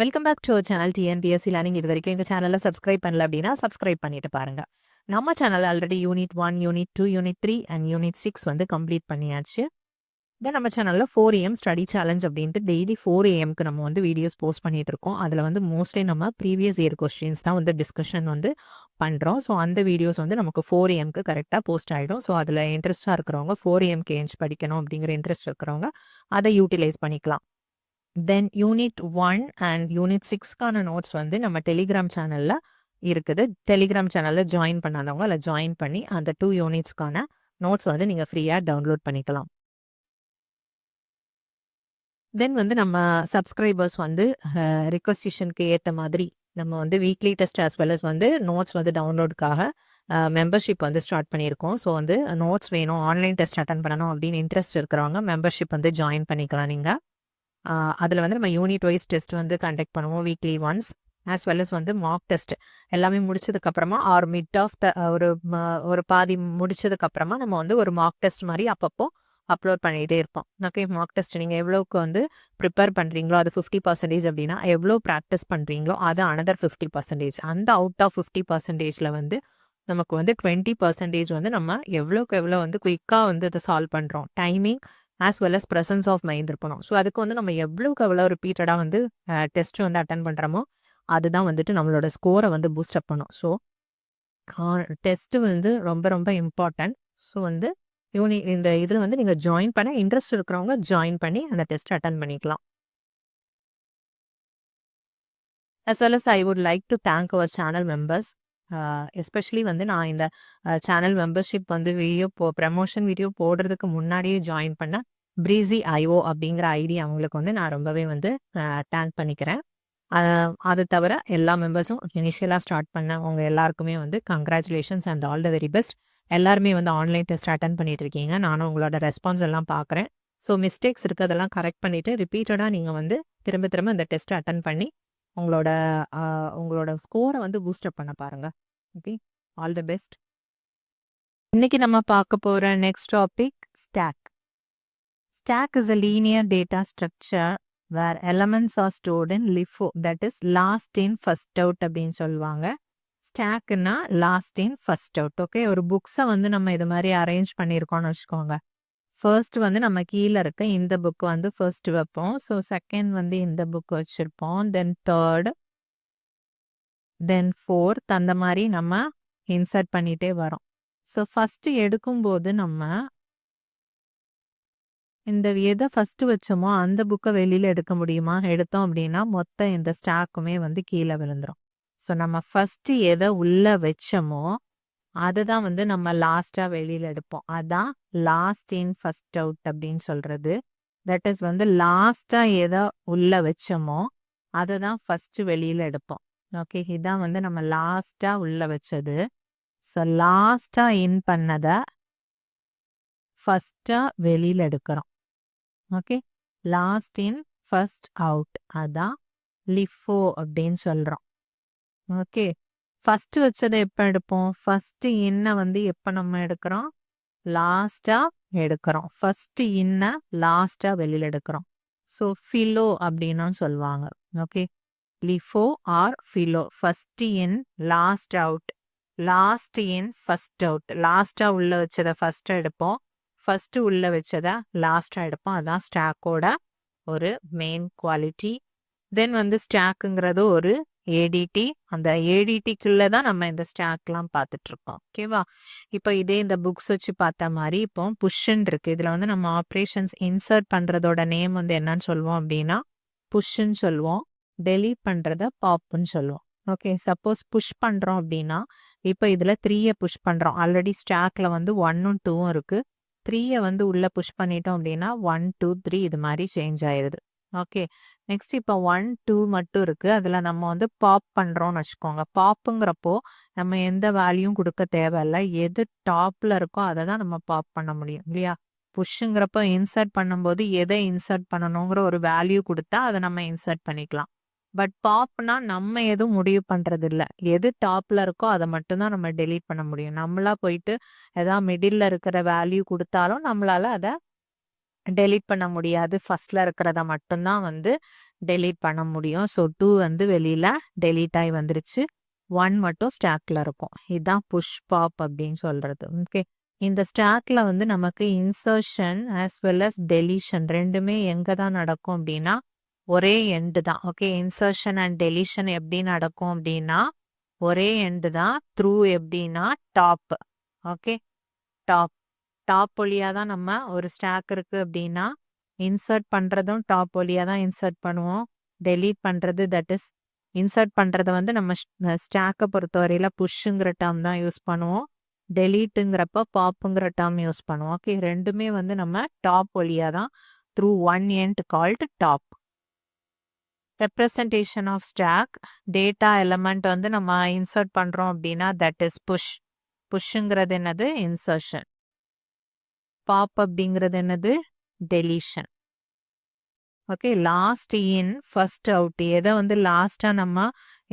Welcome back to our channel TNPSC learning. இது வரைக்கும் எங்கள் சேனலில் சப்ஸ்கிரைப் பண்ணல அப்படின்னா சப்ஸ்கிரைப் பண்ணிட்டு பாருங்க. நம்ம channel already unit 1, unit 2, unit 3 and unit 6 வந்து கம்ப்ளீட் பண்ணியாச்சு. தென் நம்ம சேனலில் 4 AM ஸ்டடி சேலஞ்ச் அப்படின்ட்டு டெய்லி 4 AMக்கு நம்ம வந்து வீடியோஸ் போஸ்ட் பண்ணிட்டு இருக்கோம். அதில் வந்து மோஸ்ட்லி நம்ம ப்ரீவியஸ் இயர் கொஸ்டின்ஸ் தான் வந்து டிஸ்கஷன் வந்து பண்ணுறோம். ஸோ அந்த வீடியோஸ் வந்து நமக்கு 4 AMக்கு கரெக்டாக போஸ்ட் ஆகிடும். ஸோ அதில் இன்ட்ரெஸ்ட்டாக இருக்கிறவங்க 4 AMக்கு ஏஞ்ச் படிக்கணும் அப்படிங்கிற இன்ட்ரெஸ்ட் இருக்கிறவங்க அதை யூட்டிலைஸ் பண்ணிக்கலாம். தென் யூனிட் 1 அண்ட் யூனிட் 6க்கான நோட்ஸ் வந்து நம்ம டெலிகிராம் சேனலில் இருக்குது. டெலிகிராம் சேனலில் ஜாயின் பண்ணாதவங்க அதில் ஜாயின் பண்ணி அந்த 2 யூனிட்ஸ்க்கான நோட்ஸ் வந்து நீங்கள் ஃப்ரீயாக டவுன்லோட் பண்ணிக்கலாம். தென் வந்து நம்ம சப்ஸ்கிரைபர்ஸ் வந்து ரிக்வஸ்டிஷனுக்கு ஏற்ற மாதிரி நம்ம வந்து weekly test as well as வந்து நோட்ஸ் வந்து டவுன்லோடுக்காக மெம்பர்ஷிப் வந்து ஸ்டார்ட் பண்ணியிருக்கோம். ஸோ வந்து நோட்ஸ் வேணும், ஆன்லைன் டெஸ்ட் அட்டன் பண்ணணும் அப்படின்னு இன்ட்ரெஸ்ட் இருக்கிறவங்க மெம்பர்ஷிப் வந்து ஜாயின் பண்ணிக்கலாம். நீங்கள் அதில் வந்து நம்ம யூனிட் வைஸ் டெஸ்ட் வந்து கண்டக்ட் பண்ணுவோம் weekly once, as well as வந்து மார்க் டெஸ்ட் எல்லாமே முடிச்சதுக்கப்புறமா ஆர் மிட் ஆஃப் த ஒரு பாதி முடிச்சதுக்கப்புறமா நம்ம வந்து ஒரு மார்க் டெஸ்ட் மாதிரி அப்பப்போ அப்லோட் பண்ணிகிட்டே இருப்போம். ஓகே, மார்க் டெஸ்ட் நீங்கள் எவ்வளோக்கு வந்து ப்ரிப்பேர் பண்ணுறீங்களோ அது 50% அப்படின்னா எவ்வளோ ப்ராக்டிஸ் பண்ணுறீங்களோ அது அனதர் 50%. அந்த அவுட் ஆஃப் 50%ல் வந்து நமக்கு வந்து 20% வந்து நம்ம எவ்வளோக்கு எவ்வளோ வந்து குயிக்காக வந்து அதை சால்வ் பண்ணுறோம். Timing as well as presence of mind இருக்கணும். ஸோ அதுக்கு வந்து நம்ம எவ்வளோக்கு எவ்வளோ ரிப்பீட்டடாக வந்து டெஸ்ட் வந்து அட்டன் பண்ணுறோமோ அதுதான் வந்துட்டு நம்மளோட ஸ்கோரை வந்து பூஸ்ட் அப் பண்ணும். ஸோ டெஸ்ட்டு வந்து ரொம்ப ரொம்ப இம்பார்ட்டன்ட். ஸோ வந்து இந்த இதில் வந்து நீங்கள் ஜாயின் பண்ண இன்ட்ரெஸ்ட் இருக்கிறவங்க ஜாயின் பண்ணி அந்த டெஸ்ட் அட்டன் பண்ணிக்கலாம். as well as I would like to thank our channel members. Especially வந்து நான் இந்த சேனல் மெம்பர்ஷிப் வந்து ப்ரமோஷன் வீடியோ போடுறதுக்கு முன்னாடியே ஜாயின் பண்ண ப்ரீஸி ஐஓ அப்படிங்கிற ஐடி அவங்களுக்கு வந்து நான் ரொம்பவே வந்து தேங்க் பண்ணிக்கிறேன். அது தவிர எல்லா மெம்பர்ஸும் இனிஷியலாக ஸ்டார்ட் பண்ண அவங்க எல்லாருக்குமே வந்து congratulations and all the very best. எல்லாருமே வந்து ஆன்லைன் டெஸ்ட் அட்டன் பண்ணிட்டு இருக்கீங்க. நானும் உங்களோட ரெஸ்பான்ஸ் எல்லாம் பார்க்குறேன். ஸோ மிஸ்டேக்ஸ் இருக்கிறதெல்லாம் கரெக்ட் பண்ணிவிட்டு ரிப்பீட்டடாக நீங்கள் வந்து திரும்ப திரும்ப இந்த டெஸ்ட்டை அட்டன் பண்ணி உங்களோட ஸ்கோரை வந்து பூஸ்டப் பண்ண பாருங்க. Okay, all the best. இன்னைக்கு நம்ம பார்க்க போகிற next topic stack. Stack is a linear data structure where elements are stored in LIFO, that is last in first out அப்படின்னு சொல்லுவாங்க. ஸ்டாக்னா last in first out. Okay, ஒரு புக்ஸை வந்து நம்ம இது மாதிரி அரேஞ்ச் பண்ணியிருக்கோம்னு வச்சுக்கோங்க. ஃபர்ஸ்ட் வந்து நம்ம கீழே இருக்க இந்த புக் வந்து ஃபர்ஸ்ட் வைப்போம். ஸோ செகண்ட் வந்து இந்த புக் வச்சுருப்போம். தென் தேர்ட், தென் ஃபோர்த், அந்த மாதிரி நம்ம இன்சர்ட் பண்ணிகிட்டே வரோம். ஸோ ஃபஸ்ட்டு எடுக்கும்போது நம்ம இந்த எதை ஃபஸ்ட்டு வச்சோமோ அந்த புக்கை வெளியில் எடுக்க முடியுமா? எடுத்தோம் அப்படின்னா மொத்த இந்த ஸ்டாக்குமே வந்து கீழே விழுந்துடும். ஸோ நம்ம ஃபஸ்ட்டு எதை உள்ளே வச்சோமோ அதுதான் வந்து நம்ம லாஸ்ட்டாக வெளியில் எடுப்போம். அதான் லாஸ்ட் இன் ஃபர்ஸ்ட் அவுட் அப்படின்னு சொல்கிறது. தட் இஸ் வந்து லாஸ்ட்டாக எதை உள்ளே வச்சோமோ அதை தான் ஃபஸ்ட்டு வெளியில் எடுப்போம். ஓகே, இதான் வந்து நம்ம லாஸ்ட்டாக உள்ளே வச்சது. ஸோ லாஸ்ட்டாக இன் பண்ணதை ஃபஸ்ட்டாக வெளியில் எடுக்கிறோம். Okay, last in first out, அதான் லிஃபோ அப்படின்னு சொல்கிறோம். ஓகே, ஃபஸ்ட்டு வச்சதை எப்போ எடுப்போம்? ஃபஸ்ட்டு இன்னை வந்து எப்போ நம்ம எடுக்கிறோம்? லாஸ்ட்டாக எடுக்கிறோம். ஃபஸ்ட்டு இன்னை லாஸ்ட்டாக வெளியில் எடுக்கிறோம். ஸோ ஃபிலோ அப்படின்னும் சொல்லுவாங்க. Okay, LIFO or FILO. First in last out, last in first out. லாஸ்ட்டாக உள்ளே வச்சதை ஃபஸ்ட்டு எடுப்போம், ஃபஸ்ட்டு உள்ளே வச்சதை லாஸ்ட்டாக எடுப்போம். அதுதான் ஸ்டாக்கோட ஒரு மெயின் குவாலிட்டி. தென் வந்து ஸ்டாக்குங்கிறது ஒரு ஏடிடி. அந்த ஏடிடிக்குள்ளே தான் நம்ம இந்த ஸ்டாக்லாம் பார்த்துட்ருக்கோம். ஓகேவா? இப்போ இதே இந்த புக்ஸ் வச்சு பார்த்த மாதிரி இப்போ புஷ்ன்னு இருக்குது. இதில் வந்து நம்ம ஆப்ரேஷன்ஸ் இன்சர்ட் பண்ணுறதோட நேம் வந்து என்னன்னு சொல்லுவோம் அப்படின்னா புஷ்ன்னு சொல்லுவோம். டெலீட் பண்ணுறத பாப்புன்னு சொல்லுவோம். ஓகே, சப்போஸ் புஷ் பண்ணுறோம் அப்படின்னா இப்போ இதில் 3யை புஷ் பண்ணுறோம். ஆல்ரெடி ஸ்டாக்கில் வந்து 1ம் 2ம் இருக்குது. 3யை வந்து உள்ளே புஷ் பண்ணிட்டோம் அப்படின்னா 1 2 3 இது மாதிரி சேஞ்ச் ஆயிடுது. ஓகே, நெக்ஸ்ட் இப்போ 1 2 மட்டும் இருக்குது. அதில் நம்ம வந்து பாப் பண்ணுறோம்னு வச்சுக்கோங்க. பாப்புங்கிறப்போ நம்ம எந்த வேல்யூவும் கொடுக்க தேவையில்லை. எது டாப்பில் இருக்கோ அதை தான் நம்ம பாப் பண்ண முடியும் இல்லையா? புஷ்ஷுங்கிறப்போ இன்சர்ட் பண்ணும்போது எதை இன்சர்ட் பண்ணணுங்கிற ஒரு வேல்யூ கொடுத்தா அதை நம்ம இன்சர்ட் பண்ணிக்கலாம். பட் பாப்னா நம்ம எதுவும் முடிவு பண்ணுறது இல்லை. எது டாப்பில் இருக்கோ அதை மட்டும்தான் நம்ம டெலீட் பண்ண முடியும். நம்மளா போயிட்டு எதாவது மிடில் இருக்கிற வேல்யூ கொடுத்தாலும் நம்மளால அதை டெலீட் பண்ண முடியாது. ஃபர்ஸ்ட்ல இருக்கிறத மட்டும் தான் வந்து டெலீட் பண்ண முடியும். ஸோ 2 வந்து வெளியில டெலீட் ஆகி வந்துருச்சு. 1 மட்டும் ஸ்டாக்ல இருக்கும். இதுதான் புஷ் பாப் அப்படின்னு சொல்றது. ஓகே. இந்த ஸ்டாக்ல வந்து நமக்கு insertion as well as deletion ரெண்டுமே எங்க தான் நடக்கும் அப்படின்னா ஒரே எண்டு தான். ஓகே. இன்சர்ஷன் அண்ட் டெலீஷன் எப்படி நடக்கும் அப்படின்னா ஒரே எண்டு தான். த்ரூ எப்படின்னா டாப். ஓகே. டாப் டாப் வழியா தான் நம்ம ஒரு ஸ்டாக் இருக்கு அப்படின்னா இன்சர்ட் பண்றதும் டாப் வழியா தான் இன்சர்ட் பண்ணுவோம். டெலீட் பண்றது தட் இஸ் இன்சர்ட் பண்றத வந்து நம்ம ஸ்டாக்கை பொறுத்தவரையில புஷ்ங்கிற டேர்ம் தான் யூஸ் பண்ணுவோம். டெலீட்டுங்கிறப்ப பாப்புங்கிற டேர்ம் யூஸ் பண்ணுவோம். ஓகே. ரெண்டுமே வந்து நம்ம டாப் வழியா தான் through one end called top. Representation of stack data element வந்து நம்ம இன்சர்ட் பண்றோம் அப்படின்னா தட் இஸ் புஷ். புஷ்ங்கிறது என்னது? இன்சர்ஷன். பாப் அப்படிங்கிறது என்னது? Deletion. Okay. Last in first out எதை வந்து லாஸ்டா நம்ம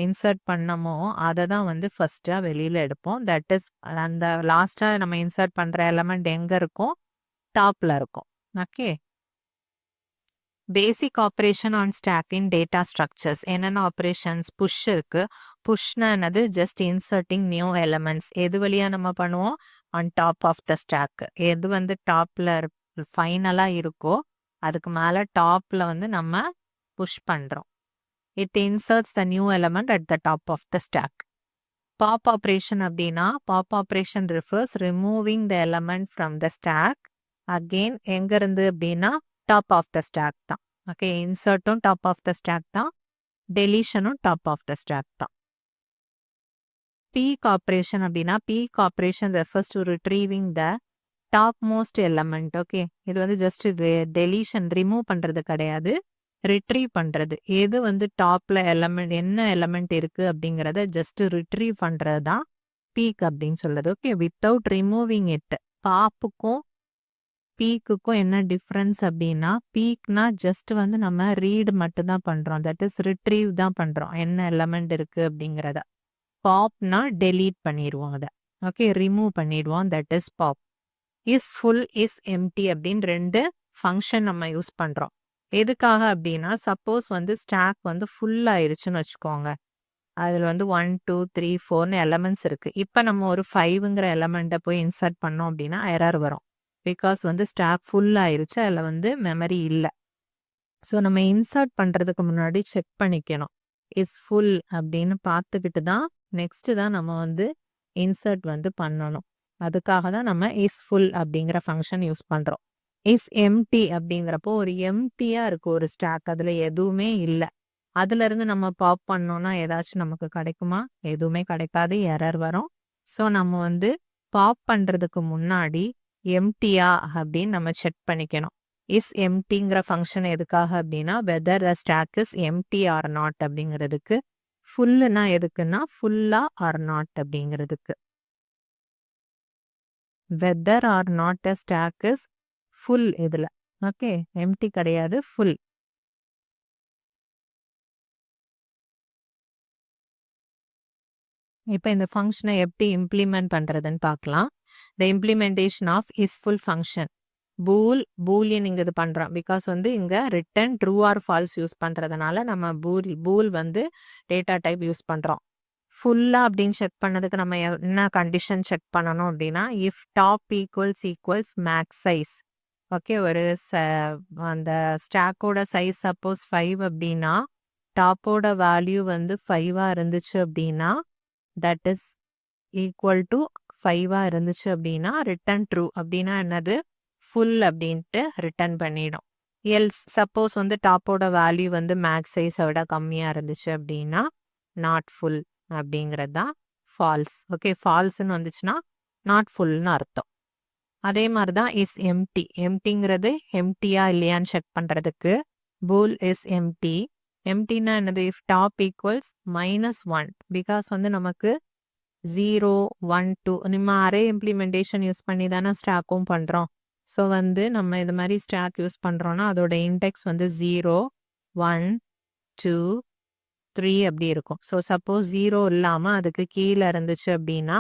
இன்சர்ட் பண்ணமோ அதை தான் வந்து ஃபர்ஸ்டா வெளியில எடுப்போம். தட் இஸ் அந்த லாஸ்டா நம்ம இன்சர்ட் பண்ற எலமெண்ட் எங்க இருக்கும்? டாப்ல இருக்கும். Okay. Basic operation on stack in data structures என்னென்ன ஆப்ரேஷன்ஸ்? புஷ் இருக்கு. புஷ்னா என்னது? Just inserting new elements. எது வழியா நம்ம பண்ணுவோம்? On top of the stack. எது வந்து டாப்ல ஃபைனலா இருக்கோ அதுக்கு மேல டாப்ல வந்து நம்ம புஷ் பண்றோம். It inserts the new element at the top of the stack. Pop operation அப்படின்னா pop operation refers removing the element from the stack. Again எங்க இருந்து அப்படின்னா டாப் ஆஃப் த ஸ்டாக் தான். ஓகே. இன்சர்ட்டும் டாப் ஆஃப் த ஸ்டாக் தான். டெலீஷனும் top of the stack தான். Peek operation அப்படின்னா peek operation refers to retrieving the top most element. Okay. இது வந்து ஜஸ்ட் டெலீஷன் ரிமூவ் பண்றது கிடையாது. ரிட்ரீவ் பண்றது. எது வந்து டாப்ல எலமெண்ட் என்ன எலமெண்ட் இருக்கு அப்படிங்கிறத ஜஸ்ட் ரிட்ரீவ் பண்றது தான் பீக் அப்படின்னு சொல்றது. ஓகே. Without removing it. பாப்புக்கும் பீக்குக்கும் என்ன டிஃப்ரென்ஸ் அப்படின்னா பீக்னா ஜஸ்ட் வந்து நம்ம ரீட் மட்டும் தான் பண்றோம். தட் இஸ் ரிட்ரீவ் தான் பண்றோம் என்ன எலமெண்ட் இருக்கு அப்படிங்கிறத. பாப்னா டெலீட் பண்ணிடுவோம் அதை. ஓகே. ரிமூவ் பண்ணிடுவோம். That is pop. Is full is empty அப்படின்னு ரெண்டு ஃபங்க்ஷன் நம்ம யூஸ் பண்றோம். எதுக்காக அப்படின்னா சப்போஸ் வந்து ஸ்டாக் வந்து ஃபுல் ஆயிருச்சுன்னு வச்சுக்கோங்க. அதில் வந்து 1 2 3 4ன்னு எலமெண்ட்ஸ் இருக்கு. இப்போ நம்ம ஒரு 5ங்கிற எலமெண்ட்டை போய் இன்சர்ட் பண்ணோம் அப்படின்னா எரர் வரும். பிகாஸ் வந்து ஸ்டாக் ஃபுல் ஆயிருச்சு. அதில் வந்து மெமரி இல்லை. ஸோ நம்ம இன்சர்ட் பண்ணுறதுக்கு முன்னாடி செக் பண்ணிக்கணும். இஸ் ஃபுல் அப்படின்னு பார்த்துக்கிட்டு தான் நெக்ஸ்ட்டு தான் நம்ம வந்து இன்சர்ட் வந்து பண்ணணும். அதுக்காக தான் நம்ம இஸ் ஃபுல் அப்படிங்கிற ஃபங்க்ஷன் யூஸ் பண்ணுறோம். இஸ் எம்டி அப்படிங்கிறப்போ ஒரு எம்டியாக இருக்குது ஒரு ஸ்டாக். அதில் எதுவுமே இல்லை. அதுலேருந்து நம்ம பாப் பண்ணோன்னா ஏதாச்சும் நமக்கு கிடைக்குமா? எதுவுமே கிடைக்காது. எரர் வரும். ஸோ நம்ம வந்து பாப் பண்ணுறதுக்கு முன்னாடி எம்டியா அப்படின்னு நம்ம செக் பண்ணிக்கணும். இஸ் எம்டிங்கிற ஃபங்க்ஷன் எதுக்காக அப்படின்னா whether the stack is empty or not அப்படிங்கிறதுக்கு. ஃபுல்லுனா எதுக்குன்னா ஃபுல்லா ஆர் நாட் அப்படிங்கிறதுக்கு. Whether or not a stack is full இதில். ஓகே. எம்டி கிடையாது, ஃபுல். இப்போ இந்த ஃபங்க்ஷனை எப்படி இம்ப்ளிமெண்ட் பண்ணுறதுன்னு பார்க்கலாம். The implementation of is full function. Boolean இங்கே இது பண்ணுறோம். பிகாஸ் வந்து இங்கே return true or false use பண்ணுறதுனால நம்ம பூல் வந்து டேட்டா டைப் யூஸ் பண்ணுறோம். ஃபுல்லாக அப்படின்னு செக் பண்ணதுக்கு நம்ம என்ன கண்டிஷன் செக் பண்ணணும் அப்படின்னா if top equals max size. Okay. ஒரு அந்த ஸ்டாக்கோட சைஸ் சப்போஸ் 5 அப்படின்னா டாப்போட வேல்யூ வந்து 5ஆ இருந்துச்சு அப்படின்னா தட் இஸ் ஈக்குவல் டு 5ஆ இருந்துச்சு அப்படின்னா ரிட்டன் ட்ரூ. அப்படின்னா என்னது? ஃபுல் அப்படின்ட்டு ரிட்டன் பண்ணிடும். எல்ஸ் சப்போஸ் வந்து டாப்போட வேல்யூ வந்து மேக்ஸ் சைஸை விட கம்மியாக இருந்துச்சு அப்படின்னா நாட் ஃபுல் அப்படிங்கிறது தான் ஃபால்ஸ். ஓகே. ஃபால்ஸ்ன்னு வந்துச்சுன்னா நாட் ஃபுல்னு அர்த்தம். அதே மாதிரி தான் இஸ் எம்டி. எம்டிங்கிறது எம்டியா இல்லையான்னு செக் பண்ணுறதுக்கு பூல் இஸ் எம்டி. எம்டினா என்னது? If top equals -1. பிகாஸ் வந்து நமக்கு 0 1 2 நம்ம அரே இம்ப்ளிமெண்டேஷன் யூஸ் பண்ணி தானே ஸ்டாக்கும் பண்ணுறோம். ஸோ வந்து நம்ம இது மாதிரி ஸ்டாக் யூஸ் பண்ணுறோன்னா அதோட இண்டெக்ஸ் வந்து 0 1 2 3 அப்படி இருக்கும். ஸோ சப்போஸ் 0 இல்லாமல் அதுக்கு கீழே இருந்துச்சு அப்படின்னா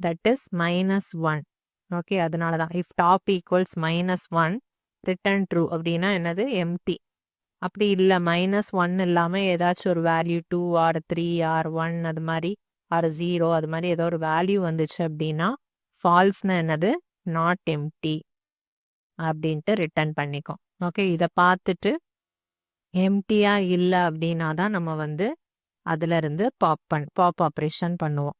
தட் இஸ் -1. ஓகே. அதனால தான் if top equals -1 return true அப்படின்னா என்னது எம்டி. அப்படி இல்லை -1 இல்லாமல் ஏதாச்சும் ஒரு வேல்யூ 2 ஆர் 3 ஆர் 1 அது மாதிரி ஆர் 0 அது மாதிரி ஏதோ ஒரு வேல்யூ வந்துச்சு அப்படின்னா ஃபால்ஸ்னா என்னது நாட் எம்டி அப்படின்ட்டு ரிட்டர்ன் பண்ணிக்கும். ஓகே, இதை பார்த்துட்டு எம்டியா இல்லை அப்படின்னா தான் நம்ம வந்து அதுல இருந்து பாப் ஆப்ரேஷன் பண்ணுவோம்.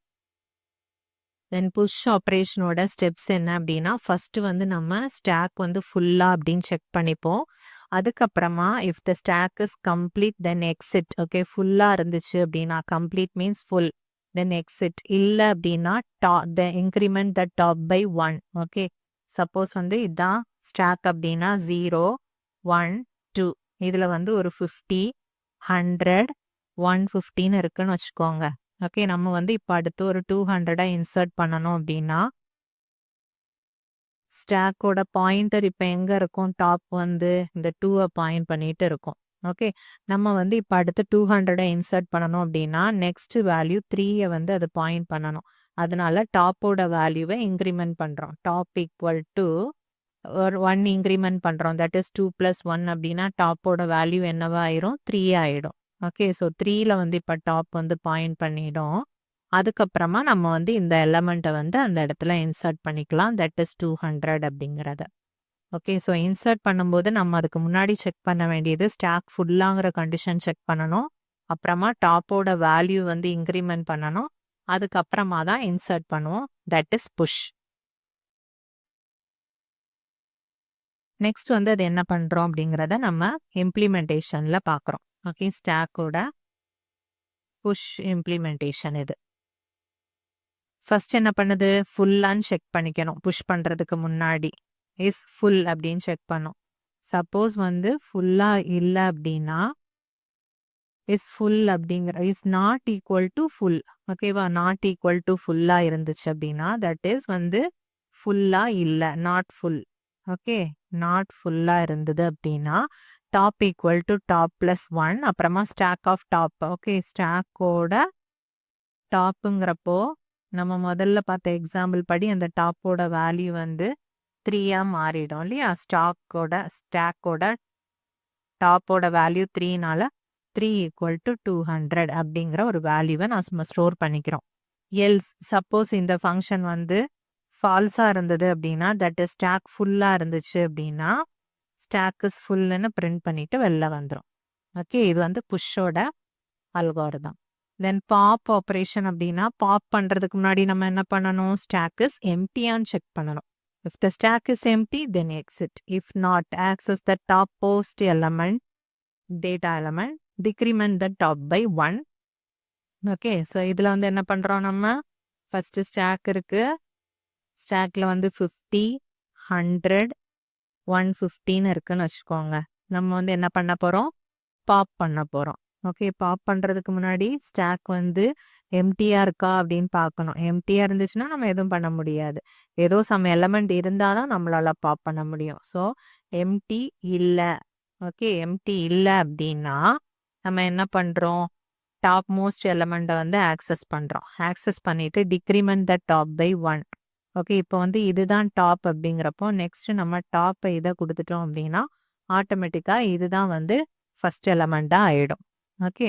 தென் புஷ் ஆப்ரேஷனோட ஸ்டெப்ஸ் என்ன அப்படின்னா ஃபர்ஸ்ட் வந்து நம்ம ஸ்டாக் வந்து ஃபுல்லா அப்படின்னு செக் பண்ணிப்போம். அதுக்கப்புறமா if the stack is complete then exit. Okay, ஃபுல்லா இருந்துச்சு அப்படின்னா complete means full, then exit. இல்லை அப்படின்னா increment the top by 1. Okay, suppose வந்து இதுதான் ஸ்டாக் அப்படின்னா 0 1 2 இதுல வந்து ஒரு 50 100 115 இருக்குன்னு வச்சுக்கோங்க. ஓகே, நம்ம வந்து இப்போ அடுத்து ஒரு 200 இன்சர்ட் பண்ணணும் அப்படின்னா ஸ்டாக்கோட பாயிண்டர் இப்போ எங்க இருக்கும், டாப் வந்து இந்த 2 பாயிண்ட் பண்ணிட்டு இருக்கும். ஓகே, நம்ம வந்து இப்போ அடுத்து 200 இன்சர்ட் பண்ணணும் அப்படின்னா நெக்ஸ்ட் வேல்யூ 3 வந்து அது பாயிண்ட் பண்ணணும். அதனால டாப்போட வேல்யூவை இன்க்ரிமெண்ட் பண்றோம். டாப் ஈக்குவல் டு ஒரு 1 இன்க்ரிமெண்ட் பண்றோம், தட் இஸ் 2 + 1 அப்படின்னா டாப்போட வேல்யூ என்னவா ஆயிரும் 3 ஆயிடும். ஓகே, ஸோ 3ல வந்து இப்போ டாப் வந்து பாயிண்ட் பண்ணிடும். அதுக்கப்புறமா நம்ம வந்து இந்த எலமெண்ட்டை வந்து அந்த இடத்துல இன்சர்ட் பண்ணிக்கலாம், தட் இஸ் 200 அப்படிங்கிறத. ஓகே, ஸோ இன்சர்ட் பண்ணும்போது நம்ம அதுக்கு முன்னாடி செக் பண்ண வேண்டியது ஸ்டாக் ஃபுல்லாங்கிற கண்டிஷன் செக் பண்ணணும். அப்புறமா டாப்போட வேல்யூ வந்து இன்க்ரிமெண்ட் பண்ணணும். அதுக்கப்புறமா தான் இன்சர்ட் பண்ணுவோம், தட் இஸ் புஷ். நெக்ஸ்ட் வந்து அது என்ன பண்றோம் அப்படிங்கிறத நம்ம இம்ப்ளிமெண்டேஷன்ல பார்க்குறோம். ஓகே, ஸ்டாக்கோட புஷ் இம்ப்ளிமெண்டேஷன் இது. ஃபர்ஸ்ட் என்ன பண்ணுது, ஃபுல்லான்னு செக் பண்ணிக்கணும். புஷ் பண்றதுக்கு முன்னாடி இஸ் ஃபுல் அப்படின்னு செக் பண்ணும். சப்போஸ் வந்து ஃபுல்லா இல்லை அப்படின்னா இஸ் ஃபுல் அப்படிங்கிற is not equal to full. ஓகேவா, நாட் ஈக்குவல் டு ஃபுல்லா இருந்துச்சு அப்படின்னா தட் இஸ் வந்து ஃபுல்லா இல்லை, நாட் ஃபுல். ஓகே, நாட் ஃபுல்லா இருந்தது அப்படின்னா டாப் ஈக்குவல் டு டாப் + 1 அப்புறமா ஸ்டாக் ஆஃப் டாப். ஓகே, ஸ்டாக்கோட டாப்புங்கிறப்போ நம்ம முதல்ல பார்த்த எக்ஸாம்பிள் படி அந்த டாப்போட வேல்யூ வந்து 3 மாறிடும் இல்லையா. ஸ்டாக்கோட டாப்போட வேல்யூ 3னால 3 = 200 அப்படிங்கிற ஒரு வேல்யூவை நம்ம ஸ்டோர் பண்ணிக்கிறோம். எல்ஸ் சப்போஸ் இந்த ஃபங்க்ஷன் வந்து ஃபால்ஸா இருந்தது அப்படின்னா தட் இஸ் ஸ்டாக் ஃபுல்லா இருந்துச்சு அப்படின்னா ஸ்டாக் இஸ் ஃபுல்லுன்னு பிரிண்ட் பண்ணிட்டு வெளில வந்துடும். ஓகே, இது வந்து புஷ்ஷோட அல்காரிதம். தென் பாப் ஆப்ரேஷன் அப்படின்னா பாப் பண்றதுக்கு முன்னாடி நம்ம என்ன பண்ணணும், ஸ்டாக் இஸ் எம்டியான்னு செக் பண்ணணும். If the stack is empty then exit. If not access the top post element data element, decrement the top by 1. Okay, so இதில் வந்து என்ன பண்ணுறோம், நம்ம ஃபஸ்ட்டு ஸ்டாக் இருக்கு, ஸ்டாக்ல வந்து 50 100 115 இருக்குன்னு வச்சுக்கோங்க. நம்ம வந்து என்ன பண்ண போகிறோம், பாப் பண்ண போகிறோம். ஓகே, பாப் பண்ணுறதுக்கு முன்னாடி ஸ்டாக் வந்து எம்டியாக இருக்கா அப்படின்னு பார்க்கணும். எம்டியாக இருந்துச்சுன்னா நம்ம எதுவும் பண்ண முடியாது. ஏதோ சம் எலமெண்ட் இருந்தால் தான் நம்மளால் பாப் பண்ண முடியும். ஸோ எம்டி இல்லை. ஓகே, எம்டி இல்லை அப்படின்னா நம்ம என்ன பண்ணுறோம், டாப் மோஸ்ட் எலமெண்ட்டை வந்து ஆக்சஸ் பண்ணுறோம். ஆக்சஸ் பண்ணிவிட்டு decrement the top by 1. Okay, இப்போ வந்து இதுதான் டாப் அப்படிங்கிறப்போ நெக்ஸ்ட் நம்ம டாப்பை இதை கொடுத்துட்டோம் அப்படின்னா ஆட்டோமேட்டிக்காக இதுதான் வந்து ஃபர்ஸ்ட் எலமெண்ட்டாக ஆகிடும். ஓகே,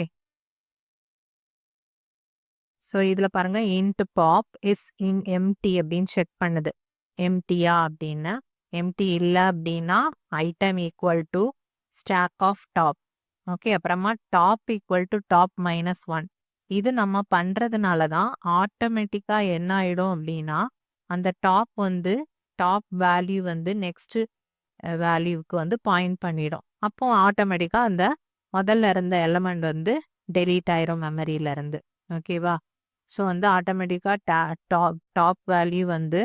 ஸோ இதில் பாருங்க int pop is in empty அப்படின்னு செக் பண்ணுது. எம்டியா அப்படின்னா எம்டி இல்லை அப்படின்னா item equal to stack of top. Okay, அப்புறமா டாப் ஈக்குவல் டு டாப் -1. இது நம்ம பண்ணுறதுனால தான் ஆட்டோமேட்டிக்காக என்ன ஆகிடும் அப்படின்னா அந்த டாப் வந்து டாப் வேல்யூ வந்து நெக்ஸ்ட் வேல்யூவுக்கு வந்து பாயிண்ட் பண்ணிடும். அப்போ ஆட்டோமேட்டிக்காக அந்த முதல்ல இருந்த எலமெண்ட் வந்து டெலீட் ஆயிரும் மெமரியில இருந்து. ஓகேவா, ஸோ வந்து ஆட்டோமேட்டிக்காக டாப் வேல்யூ வந்து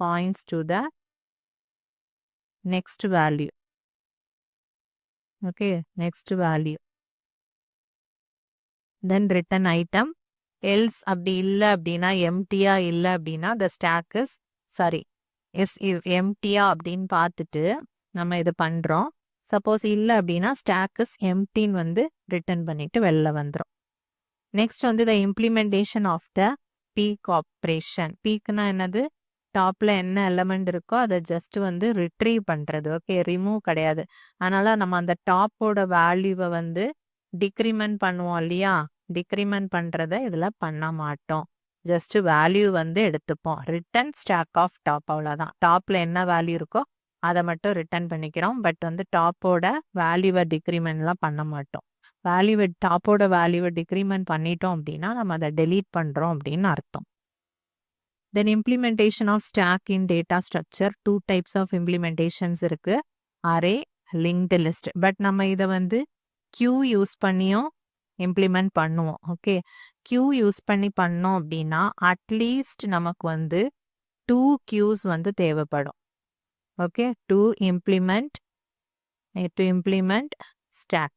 points to the next value. Okay, next value then return item. Else அப்படி இல்லை அப்படின்னா எம்டியா இல்லை அப்படின்னா த ஸ்டாக் இஸ் எம்டியா அப்படின்னு பார்த்துட்டு நம்ம இது பண்ணுறோம். சப்போஸ் இல்லை அப்படின்னா ஸ்டாக் இஸ் எம்டின்னு வந்து ரிட்டர்ன் பண்ணிட்டு வெளில வந்துடும். நெக்ஸ்ட் வந்து the implementation of the peek operation. பீக்னா என்னது, டாப்ல என்ன எலமெண்ட் இருக்கோ அதை ஜஸ்ட் வந்து ரிட்ரீவ் பண்றது. ஓகே, ரிமூவ் கிடையாது. அதனால நம்ம அந்த டாப்போட வேல்யூவை வந்து டிக்ரிமெண்ட் பண்ணுவோம் இல்லையா? டிக்ரிமெண்ட் பண்றத இதுல பண்ண மாட்டோம். ஜஸ்ட் வேல்யூ வந்து எடுத்துப்போம். ரிட்டன் ஸ்டாக் ஆஃப் டாப், அவ்வளோதான். டாப்ல என்ன வேல்யூ இருக்கோ அதை மட்டும் ரிட்டர்ன் பண்ணிக்கிறோம். பட் வந்து டாப்போட வேல்யூவை டிக்ரிமெண்ட்லாம் பண்ண மாட்டோம். வேல்யூவை டாப்போட வேல்யூவை டிக்ரிமெண்ட் பண்ணிட்டோம் அப்படின்னா நம்ம அதை டெலீட் பண்றோம் அப்படின்னு அர்த்தம். Then implementation of stack in data structure, 2 types of implementations இருக்கு. array, linked list. பட் நம்ம இதை வந்து queue யூஸ் பண்ணியும் implement பண்ணுவோம். ஓகே, queue யூஸ் பண்ணி பண்ணோம் அப்படின்னா அட்லீஸ்ட் நமக்கு வந்து 2 queues வந்து தேவைப்படும். Okay, to implement stack.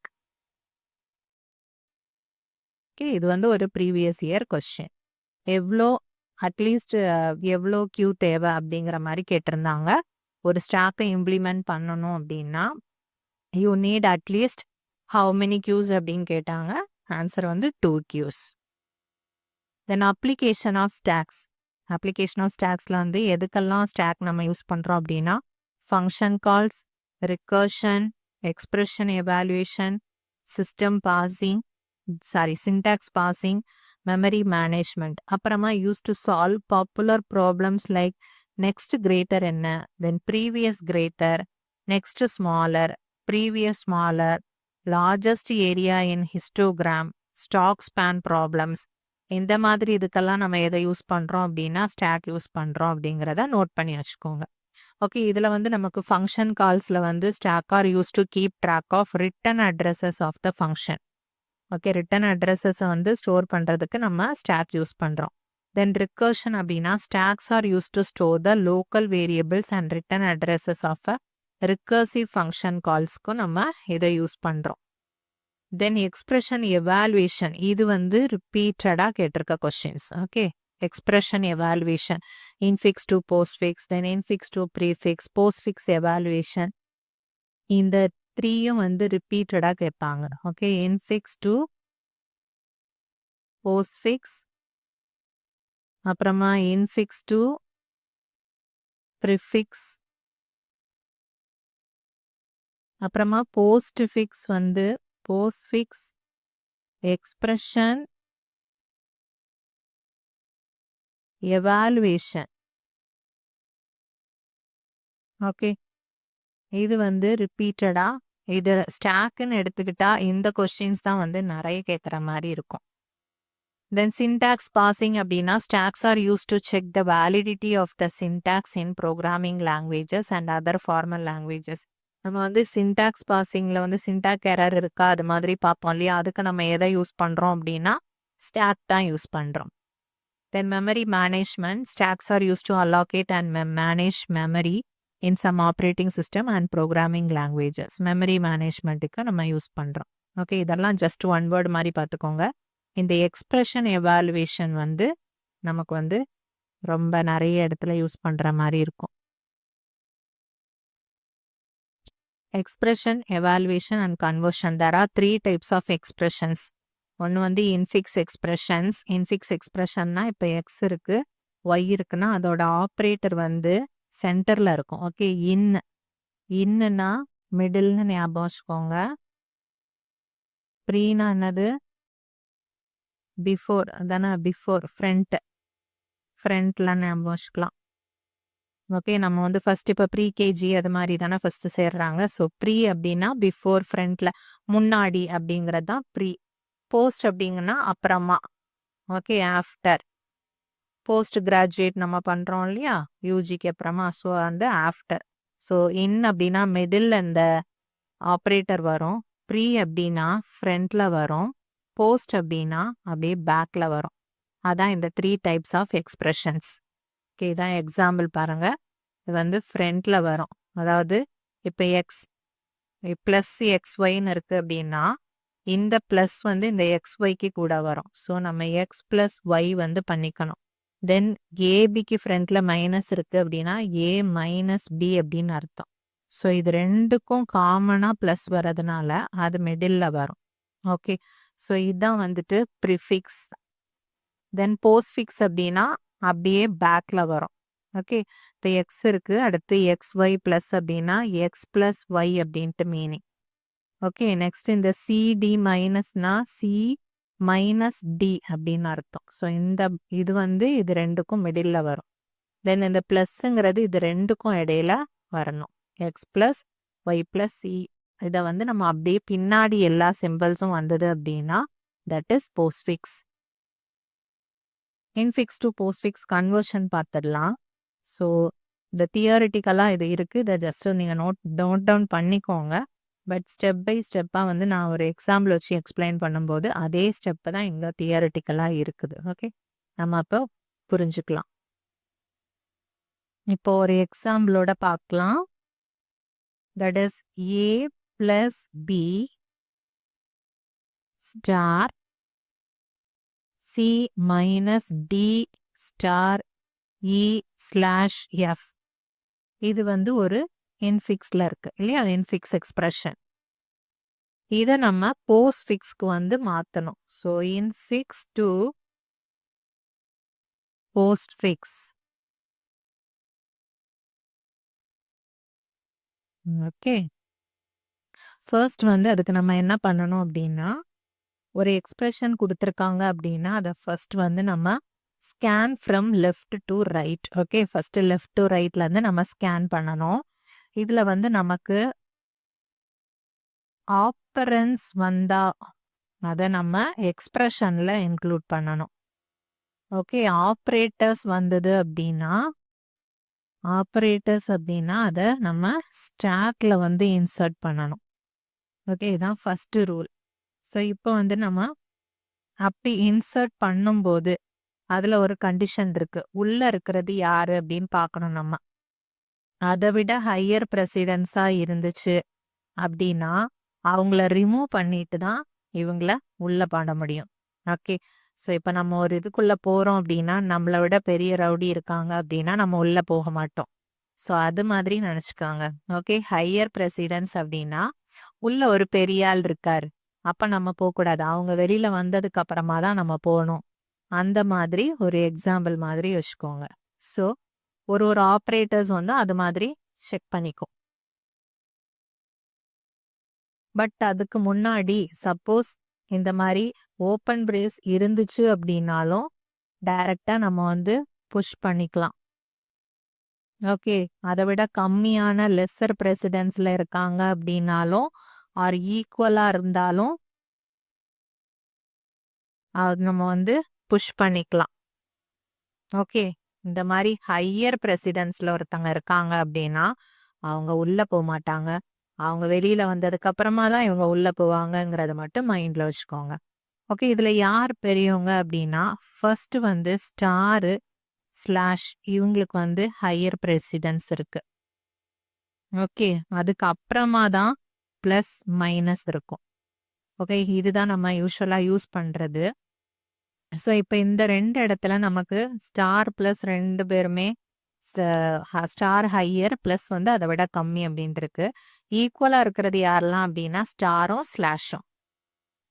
Okay, இது வந்து ஒரு ப்ரீவியஸ் இயர் கொஸ்டின். எவ்வளோ அட்லீஸ்ட் எவ்வளோ கியூ தேவை அப்படிங்கிற மாதிரி கேட்டிருந்தாங்க. ஒரு ஸ்டாக்கை இம்ப்ளிமெண்ட் பண்ணணும் அப்படின்னா you need at least how many queues அப்படின்னு கேட்டாங்க. ஆன்சர் வந்து 2 queues. Then application of stacks. Application of ஸ்டாக்ஸில் வந்து எதுக்கெல்லாம் ஸ்டாக் நம்ம யூஸ் பண்ணுறோம் அப்படின்னா function calls, recursion, expression evaluation, system parsing, syntax parsing, memory management. அப்புறமா used to solve popular problems like next greater என்ன, then previous greater, next smaller, previous smaller, largest area in histogram, stock span problems. இந்த மாதிரி இதுக்கெல்லாம் நம்ம எதை use பண்றோம் அப்படின்னா stock use பண்றோம் அப்படிங்கிறத நோட் பண்ணி வச்சுக்கோங்க. ஓகே, இதுல வந்து நமக்கு ஃபங்க்ஷன் கால்ஸ்ல வந்து stack are use to keep track of return addresses of the function. Okay, return அட்ரஸஸை வந்து ஸ்டோர் பண்ணுறதுக்கு நம்ம ஸ்டாக் யூஸ் பண்ணுறோம். தென் ரிகர்ஷன் அப்படின்னா stacks are use to store the local variables and return addresses of a recursive function கால்ஸ்க்கும் நம்ம இதை use பண்ணுறோம். தென் எக்ஸ்பிரஷன் எவாலுவேஷன், இது வந்து ரிப்பீட்டடாக கேட்டிருக்க questions. Okay, expression evaluation, infix to postfix, then infix to prefix, postfix evaluation, இந்த 3யும் வந்து ரிப்பீட்டடாக கேட்பாங்க. ஓகே, இன்ஃபிக்ஸ் டு போஸ்ட்ஃபிக்ஸ், அப்புறமா இன்ஃபிக்ஸ் டு ப்ரிஃபிக்ஸ், அப்புறமா போஸ்ட்ஃபிக்ஸ் வந்து போஸ்ட்ஃபிக்ஸ், எக்ஸ்பிரஷன் எவாலுவேஷன். ஓகே, இது வந்து ரிப்பீட்டடா இது ஸ்டாக்குன்னு எடுத்துக்கிட்டா இந்த கொஸ்டின்ஸ் தான் வந்து நிறைய கேட்குற மாதிரி இருக்கும். தென் சின்டாக்ஸ் பாசிங் அப்படின்னா stacks are use to check the validity of the syntax in programming languages and other formal languages. நம்ம வந்து சின்டாக்ஸ் பாசிங்கில் வந்து சின்டாக் எரர் இருக்கா அது மாதிரி பார்ப்போம் இல்லையா? அதுக்கு நம்ம எதை யூஸ் பண்ணுறோம் அப்படின்னா ஸ்டாக் தான் யூஸ் பண்ணுறோம். Then memory management, stacks are use to allocate and manage memory in some operating system and programming languages. Memory மேனேஜ்மெண்ட்டுக்கு நம்ம யூஸ் பண்ணுறோம். ஓகே, இதெல்லாம் ஜஸ்ட் ஒன் வேர்டு மாதிரி பார்த்துக்கோங்க. இந்த எக்ஸ்பிரஷன் எவாலுவேஷன் வந்து நமக்கு வந்து ரொம்ப நிறைய இடத்துல யூஸ் பண்ணுற மாதிரி இருக்கும். Expression evaluation and conversion, there are 3 types of expressions. ஒன்று வந்து இன்ஃபிக்ஸ் எக்ஸ்பிரஷன்ஸ். இன்ஃபிக்ஸ் எக்ஸ்பிரஷன்னா இப்போ எக்ஸ் இருக்கு, ஒய் இருக்குன்னா அதோட ஆப்ரேட்டர் வந்து சென்டர்ல இருக்கும். ஓகே, இன்னுன்னா மிடில்னு ஞாபகம் வச்சுக்கோங்க. ப்ரீனா என்னது? பிஃபோர், அதானே பிஃபோர். ஃப்ரண்ட்ல ஞாபகம் வச்சுக்கலாம். ஓகே, நம்ம வந்து ஃபர்ஸ்ட் இப்போ ப்ரீ கேஜி அது மாதிரி தானே ஃபர்ஸ்ட் சேர்றாங்க. ஸோ ப்ரீ அப்படின்னா பிஃபோர், ஃப்ரண்ட்ல முன்னாடி அப்படிங்கிறது தான் ப்ரீ. போஸ்ட் அப்படிங்கன்னா அப்புறமா. Okay, after. போஸ்ட் கிராஜுவேட் நம்ம பண்ணுறோம் இல்லையா யூஜிக்கு அப்புறமா, ஸோ அந்த ஆஃப்டர். ஸோ இன் அப்படின்னா மிடில் அந்த ஆப்ரேட்டர் வரும், ப்ரீ அப்படின்னா ஃப்ரண்ட்ல வரும், போஸ்ட் அப்படின்னா அப்படியே பேக்ல வரும். அதான் இந்த 3 types ஆஃப் எக்ஸ்பிரஷன்ஸ். ஓகே, இதான் எக்ஸாம்பிள் பாருங்க. இது வந்து ஃப்ரண்ட்ல வரும், அதாவது இப்போ எக்ஸ் ப்ளஸ் எக்ஸ்ஒய்ன்னு இருக்கு அப்படின்னா இந்த ப்ளஸ் வந்து இந்த எக்ஸ்ஒய்க்கு கூட வரும். ஸோ நம்ம எக்ஸ் ப்ளஸ் ஒய் வந்து பண்ணிக்கணும். தென் ஏபிக்கு ஃப்ரண்ட்ல மைனஸ் இருக்கு அப்படின்னா ஏ மைனஸ் பி அப்படின்னு அர்த்தம். ஸோ இது ரெண்டுக்கும் காமனா ப்ளஸ் வர்றதுனால அது மிடில்ல வரும். ஓகே, ஸோ இதுதான் வந்துட்டு ப்ரிஃபிக்ஸ். தென் போஸ்ட்ஃபிக்ஸ் அப்படின்னா அப்படியே பேக்ல வரும். ஓகே. இப்போ எக்ஸ் இருக்கு. அடுத்து எக்ஸ் ஒய் ப்ளஸ் அப்படின்னா எக்ஸ் ப்ளஸ் ஒய் அப்படின்ட்டு மீனிங். ஓகே. நெக்ஸ்ட் இந்த சிடி மைனஸ்னா சி மைனஸ் டி அப்படின்னு அர்த்தம். ஸோ இது வந்து இது ரெண்டுக்கும் மிடில் வரும். தென் இந்த ப்ளஸ்ங்கிறது இது ரெண்டுக்கும் இடையில வரணும். X plus Y plus C. இதை வந்து நம்ம அப்படியே பின்னாடி எல்லா சிம்பிள்ஸும் வந்தது அப்படின்னா that is postfix. Infix to postfix conversion பார்த்துடலாம். ஸோ இந்த தியரிட்டிக்கலாக இது இருக்குது. இதை ஜஸ்ட் நீங்கள் நோட் டவுன் பண்ணிக்கோங்க. பட் ஸ்டெப் பை ஸ்டெப்பாக வந்து நான் ஒரு எக்ஸாம்பிள் வச்சு எக்ஸ்பிளைன் பண்ணும்போது அதே ஸ்டெப்பு தான் இங்கே தியரிட்டிக்கலாக இருக்குது. ஓகே, நம்ம அப்போ புரிஞ்சுக்கலாம். இப்போ ஒரு எக்ஸாம்பிளோட பார்க்கலாம். That is A plus B star C minus D star E slash F. இது வந்து ஒரு இன்ஃபிக்ஸில் இருக்கு இல்லையா, இன்ஃபிக்ஸ் எக்ஸ்பிரஷன். இதை நம்ம போஸ்ட் ஃபிக்ஸ்க்கு வந்து மாற்றணும். So infix to post fix. Okay, first வந்து அதுக்கு நம்ம என்ன பண்ணணும் அப்படின்னா, ஒரு எக்ஸ்பிரஷன் கொடுத்துருக்காங்க அப்படின்னா அதை ஃபர்ஸ்ட் வந்து நம்ம scan from left to right. Okay, first left to ரைட்லேருந்து நம்ம ஸ்கேன் பண்ணணும். இதில் வந்து நமக்கு ஆப்பரன்ஸ் வந்தா அதை நம்ம எக்ஸ்பிரஷனில் இன்க்ளூட் பண்ணணும். ஓகே, ஆப்ரேட்டர்ஸ் வந்தது அப்படின்னா அதை நம்ம ஸ்டாக்ல வந்து இன்சர்ட் பண்ணணும். ஓகே, இதுதான் ஃபர்ஸ்ட் ரூல். ஸோ இப்போ வந்து நம்ம அப்படி இன்சர்ட் பண்ணும்போது அதில் ஒரு கண்டிஷன் இருக்கு. உள்ள இருக்கிறது யாரு அப்படின்னு பார்க்கணும் நம்ம. அதை விட ஹையர் ப்ரெசிடென்ஸாக இருந்துச்சு அப்படின்னா அவங்கள ரிமூவ் பண்ணிட்டு தான் இவங்கள உள்ள பண்ண முடியும். ஓகே, ஸோ இப்போ நம்ம ஒரு இதுக்குள்ள போகிறோம் அப்படின்னா நம்மளை விட பெரிய ரவுடி இருக்காங்க அப்படின்னா நம்ம உள்ள போக மாட்டோம். ஸோ அது மாதிரி நினச்சிக்காங்க. ஓகே, ஹையர் ப்ரெசிடென்ஸ் அப்படின்னா உள்ள ஒரு பெரிய ஆள் இருக்காரு, அப்போ நம்ம போகக்கூடாது. அவங்க வெளியில வந்ததுக்கு அப்புறமா தான் நம்ம போகணும். அந்த மாதிரி ஒரு எக்ஸாம்பிள் மாதிரி வச்சுக்கோங்க. ஸோ ஒரு ஆப்ரேட்டர்ஸ் வந்து அது மாதிரி செக் பண்ணிக்கும். பட் அதுக்கு முன்னாடி சப்போஸ் இந்த மாதிரி ஓப்பன் பிரேஸ் இருந்துச்சு அப்படின்னாலும் டைரக்டா நம்ம வந்து புஷ் பண்ணிக்கலாம். ஓகே, அதை விட கம்மியான லெஸ்ஸர் பிரசிடென்ஸ்ல இருக்காங்க அப்படின்னாலும் ஆர் ஈக்குவலா இருந்தாலும் அது நம்ம வந்து புஷ் பண்ணிக்கலாம். ஓகே, இந்த மாதிரி ஹையர் பிரசிடென்ஸ்ல ஒருத்தங்க இருக்காங்க அப்படின்னா அவங்க உள்ள போக மாட்டாங்க. அவங்க வெளியில வந்ததுக்கு அப்புறமா தான் இவங்க உள்ள போவாங்கங்கிறத மட்டும் மைண்ட்ல வச்சுக்கோங்க. ஓகே, இதுல யார் பெரியவங்க அப்படின்னா ஃபர்ஸ்ட் வந்து ஸ்டாரு ஸ்லாஷ் இவங்களுக்கு வந்து ஹையர் பிரசிடென்ஸ் இருக்கு. ஓகே, அதுக்கு அப்புறமா தான் பிளஸ் மைனஸ் இருக்கும். ஓகே, இதுதான் நம்ம யூஸ்வலா யூஸ் பண்றது. ஸோ இப்போ இந்த ரெண்டு இடத்துல நமக்கு ஸ்டார் பிளஸ் ரெண்டு பேருமே ஸ்டார் ஹையர் பிளஸ் வந்து அதை விட கம்மி அப்படின்ட்டு இருக்கு. ஈக்குவலா இருக்கிறது யாரெல்லாம் அப்படின்னா ஸ்டாரும் ஸ்லாஷும்.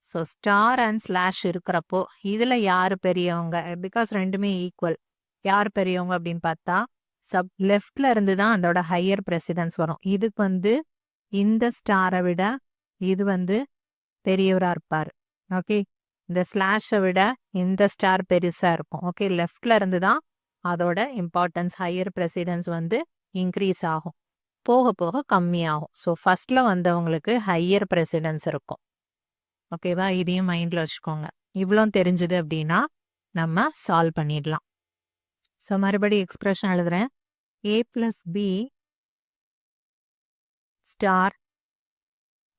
ஸோ ஸ்டார் அண்ட் ஸ்லாஷ் இருக்கிறப்போ இதுல யாரு பெரியவங்க, பிகாஸ் ரெண்டுமே ஈக்குவல், யார் பெரியவங்க அப்படின்னு பார்த்தா லெஃப்ட்ல இருந்து தான் அதோட ஹையர் பிரசிடென்ஸ் வரும். இதுக்கு வந்து இந்த ஸ்டாரை விட இது வந்து பெரியவரா இருப்பாரு. ஓகே, இந்த ஸ்லாஷை விட இந்த ஸ்டார் பெருசா இருக்கும். ஓகே, லெஃப்ட்ல இருந்து தான் அதோட இம்பார்ட்டன்ஸ் ஹையர் பிரசிடென்ஸ் வந்து இன்க்ரீஸ் ஆகும், போக போக கம்மியாகும். ஸோ ஃபர்ஸ்ட்ல வந்தவங்களுக்கு ஹையர் பிரசிடென்ஸ் இருக்கும். ஓகேவா, இதையும் மைண்ட்ல வச்சுக்கோங்க. இவ்வளோ தெரிஞ்சது அப்படின்னா நம்ம சால்வ் பண்ணிடலாம். ஸோ மறுபடியும் எக்ஸ்பிரஷன் எழுதுறேன். A plus B star.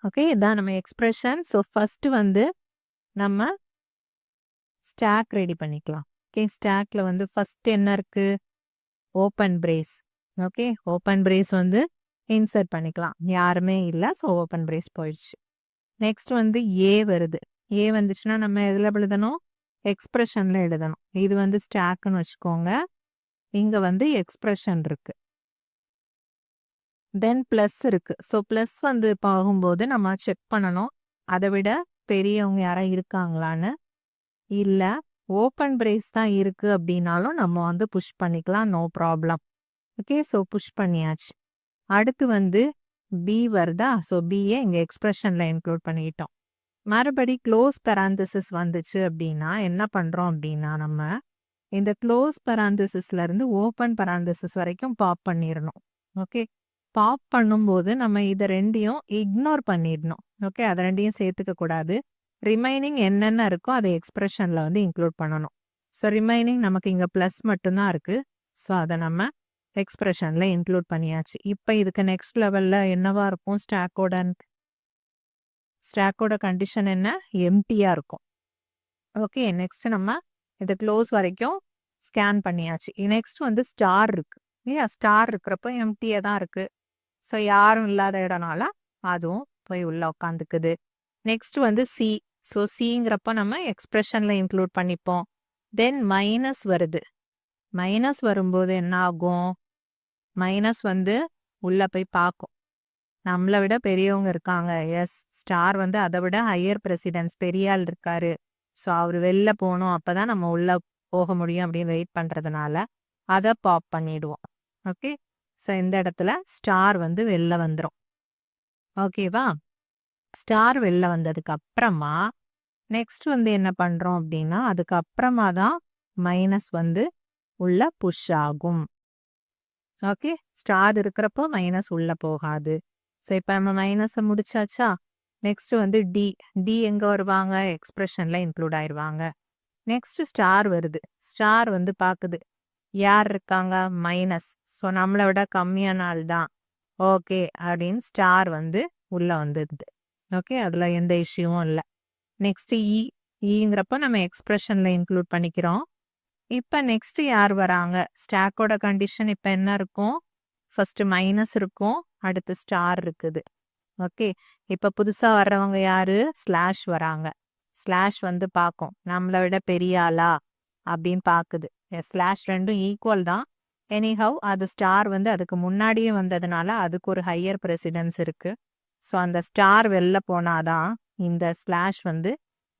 Okay, இதான் நம்ம எக்ஸ்பிரஷன். ஸோ ஃபர்ஸ்ட் வந்து நம்ம ஸ்டாக் ரெடி பண்ணிக்கலாம். ஓகே, ஸ்டாக்ல வந்து ஃபர்ஸ்ட் என்ன இருக்கு, open brace. Okay, open brace வந்து இன்சர்ட் பண்ணிக்கலாம். யாருமே இல்லை, ஸோ ஓப்பன் பிரேஸ் போயிடுச்சு. நெக்ஸ்ட் வந்து ஏ வருது. ஏ வந்துச்சுன்னா நம்ம எதில் எழுதணும், எக்ஸ்பிரஷன்ல எழுதணும். இது வந்து ஸ்டாக்னு வச்சுக்கோங்க, இங்க வந்து எக்ஸ்பிரஷன் இருக்கு. தென் பிளஸ் இருக்கு. ஸோ பிளஸ் வந்து ஆகும்போது நம்ம செக் பண்ணணும் அதை விட பெரியவங்க யாராவது இருக்காங்களான்னு. இல்லை ஓப்பன் பிரேஸ் தான் இருக்கு அப்படின்னாலும் நம்ம வந்து புஷ் பண்ணிக்கலாம், no problem. Okay. So push பண்ணியாச்சு. அடுத்து வந்து பி வருதா? ஸோ பிய இங்க எக்ஸ்பிரஷன்ல இன்க்ளூட் பண்ணிட்டோம். மறுபடி க்ளோஸ் பேராந்தசிஸ் வந்துச்சு அப்படின்னா என்ன பண்றோம் அப்படின்னா நம்ம இந்த க்ளோஸ் பேராந்தசிஸ்ல இருந்து ஓப்பன் பேராந்தசிஸ் வரைக்கும் பாப் பண்ணிடணும். ஓகே. பாப் பண்ணும்போது நம்ம இதை ரெண்டையும் இக்னோர் பண்ணிடணும். ஓகே. அதை ரெண்டையும் சேர்த்துக்க கூடாது. ரிமைனிங் என்னென்ன இருக்கோ அதை எக்ஸ்பிரஷன்ல வந்து இன்க்ளூட் பண்ணணும். ஸோ ரிமைனிங் நமக்கு இங்க ப்ளஸ் மட்டும்தான் இருக்கு. ஸோ அதை நம்ம எக்ஸ்பிரஷன்ல இன்க்ளூட் பண்ணியாச்சு. இப்போ இதுக்கு நெக்ஸ்ட் லெவல்ல என்னவா இருக்கும்? ஸ்டாக்கோட கண்டிஷன் என்ன? எம்டியா இருக்கும். ஓகே. நெக்ஸ்ட் நம்ம இது க்ளோஸ் வரைக்கும் ஸ்கேன் பண்ணியாச்சு. நெக்ஸ்ட் வந்து ஸ்டார் இருக்கு இல்லையா? ஸ்டார் இருக்கிறப்போ எம்டியா தான் இருக்கு. ஸோ யாரும் இல்லாத இடம்னால அதுவும் போய் உள்ள உட்காந்துக்குது. நெக்ஸ்ட் வந்து சி. ஸோ சிங்கிறப்ப நம்ம எக்ஸ்பிரஷன்ல இன்க்ளூட் பண்ணிப்போம். தென் மைனஸ் வருது. மைனஸ் வரும்போது என்ன ஆகும்? மைனஸ் வந்து உள்ள போய் பார்க்கும். நம்மளை விட பெரியவங்க இருக்காங்க. எஸ், ஸ்டார் வந்து அதை விட ஹையர் பிரசிடென்ஸ் பெரிய ஆள் இருக்காரு. ஸோ அவர் வெளில போகணும், அப்பதான் நம்ம உள்ள போக முடியும் அப்படின்னு வெயிட் பண்றதுனால அதை பாப் பண்ணிடுவோம். ஓகே. ஸோ இந்த இடத்துல ஸ்டார் வந்து வெளில வந்துடும். ஓகேவா? ஸ்டார் வெளில வந்ததுக்கு அப்புறமா நெக்ஸ்ட் வந்து என்ன பண்றோம் அப்படின்னா அதுக்கப்புறமா தான் மைனஸ் வந்து உள்ள புஷ் ஆகும். ஓகே. ஸ்டார் இருக்கிறப்போ மைனஸ் உள்ள போகாது. ஸோ இப்போ நம்ம மைனஸை முடிச்சாச்சா? நெக்ஸ்ட் வந்து டி. டி எங்க வருவாங்க? எக்ஸ்பிரஷன்ல இன்க்ளூட் ஆயிடுவாங்க. நெக்ஸ்ட் ஸ்டார் வருது. ஸ்டார் வந்து பார்க்குது யார் இருக்காங்க? மைனஸ். ஸோ நம்மளை விட கம்மியான ஆள் தான். ஓகே அப்படின்னு ஸ்டார் வந்து உள்ள வந்துடுது. ஓகே. அதுல எந்த இஷ்யூவும் இல்லை. நெக்ஸ்ட் இ. இங்கிறப்ப நம்ம எக்ஸ்பிரஷன்ல இன்க்ளூட் பண்ணிக்கிறோம். இப்போ நெக்ஸ்ட் யார் வராங்க? ஸ்டாக்கோட கண்டிஷன் இப்போ என்ன இருக்கும்? ஃபர்ஸ்ட் மைனஸ் இருக்கும், அடுத்து ஸ்டார் இருக்குது. ஓகே. இப்போ புதுசா வர்றவங்க யாரு? ஸ்லாஷ் வராங்க. ஸ்லாஷ் வந்து பார்க்கும் நம்மளை விட பெரிய ஆளா அப்படின்னு பார்க்குது. ஸ்லாஷ் ரெண்டும் ஈக்குவல் தான். எனிஹவ் அது ஸ்டார் வந்து அதுக்கு முன்னாடியே வந்ததுனால அதுக்கு ஒரு ஹையர் பிரசிடென்ஸ் இருக்கு. ஸோ அந்த ஸ்டார் வெளில போனாதான் இந்த ஸ்லாஷ் வந்து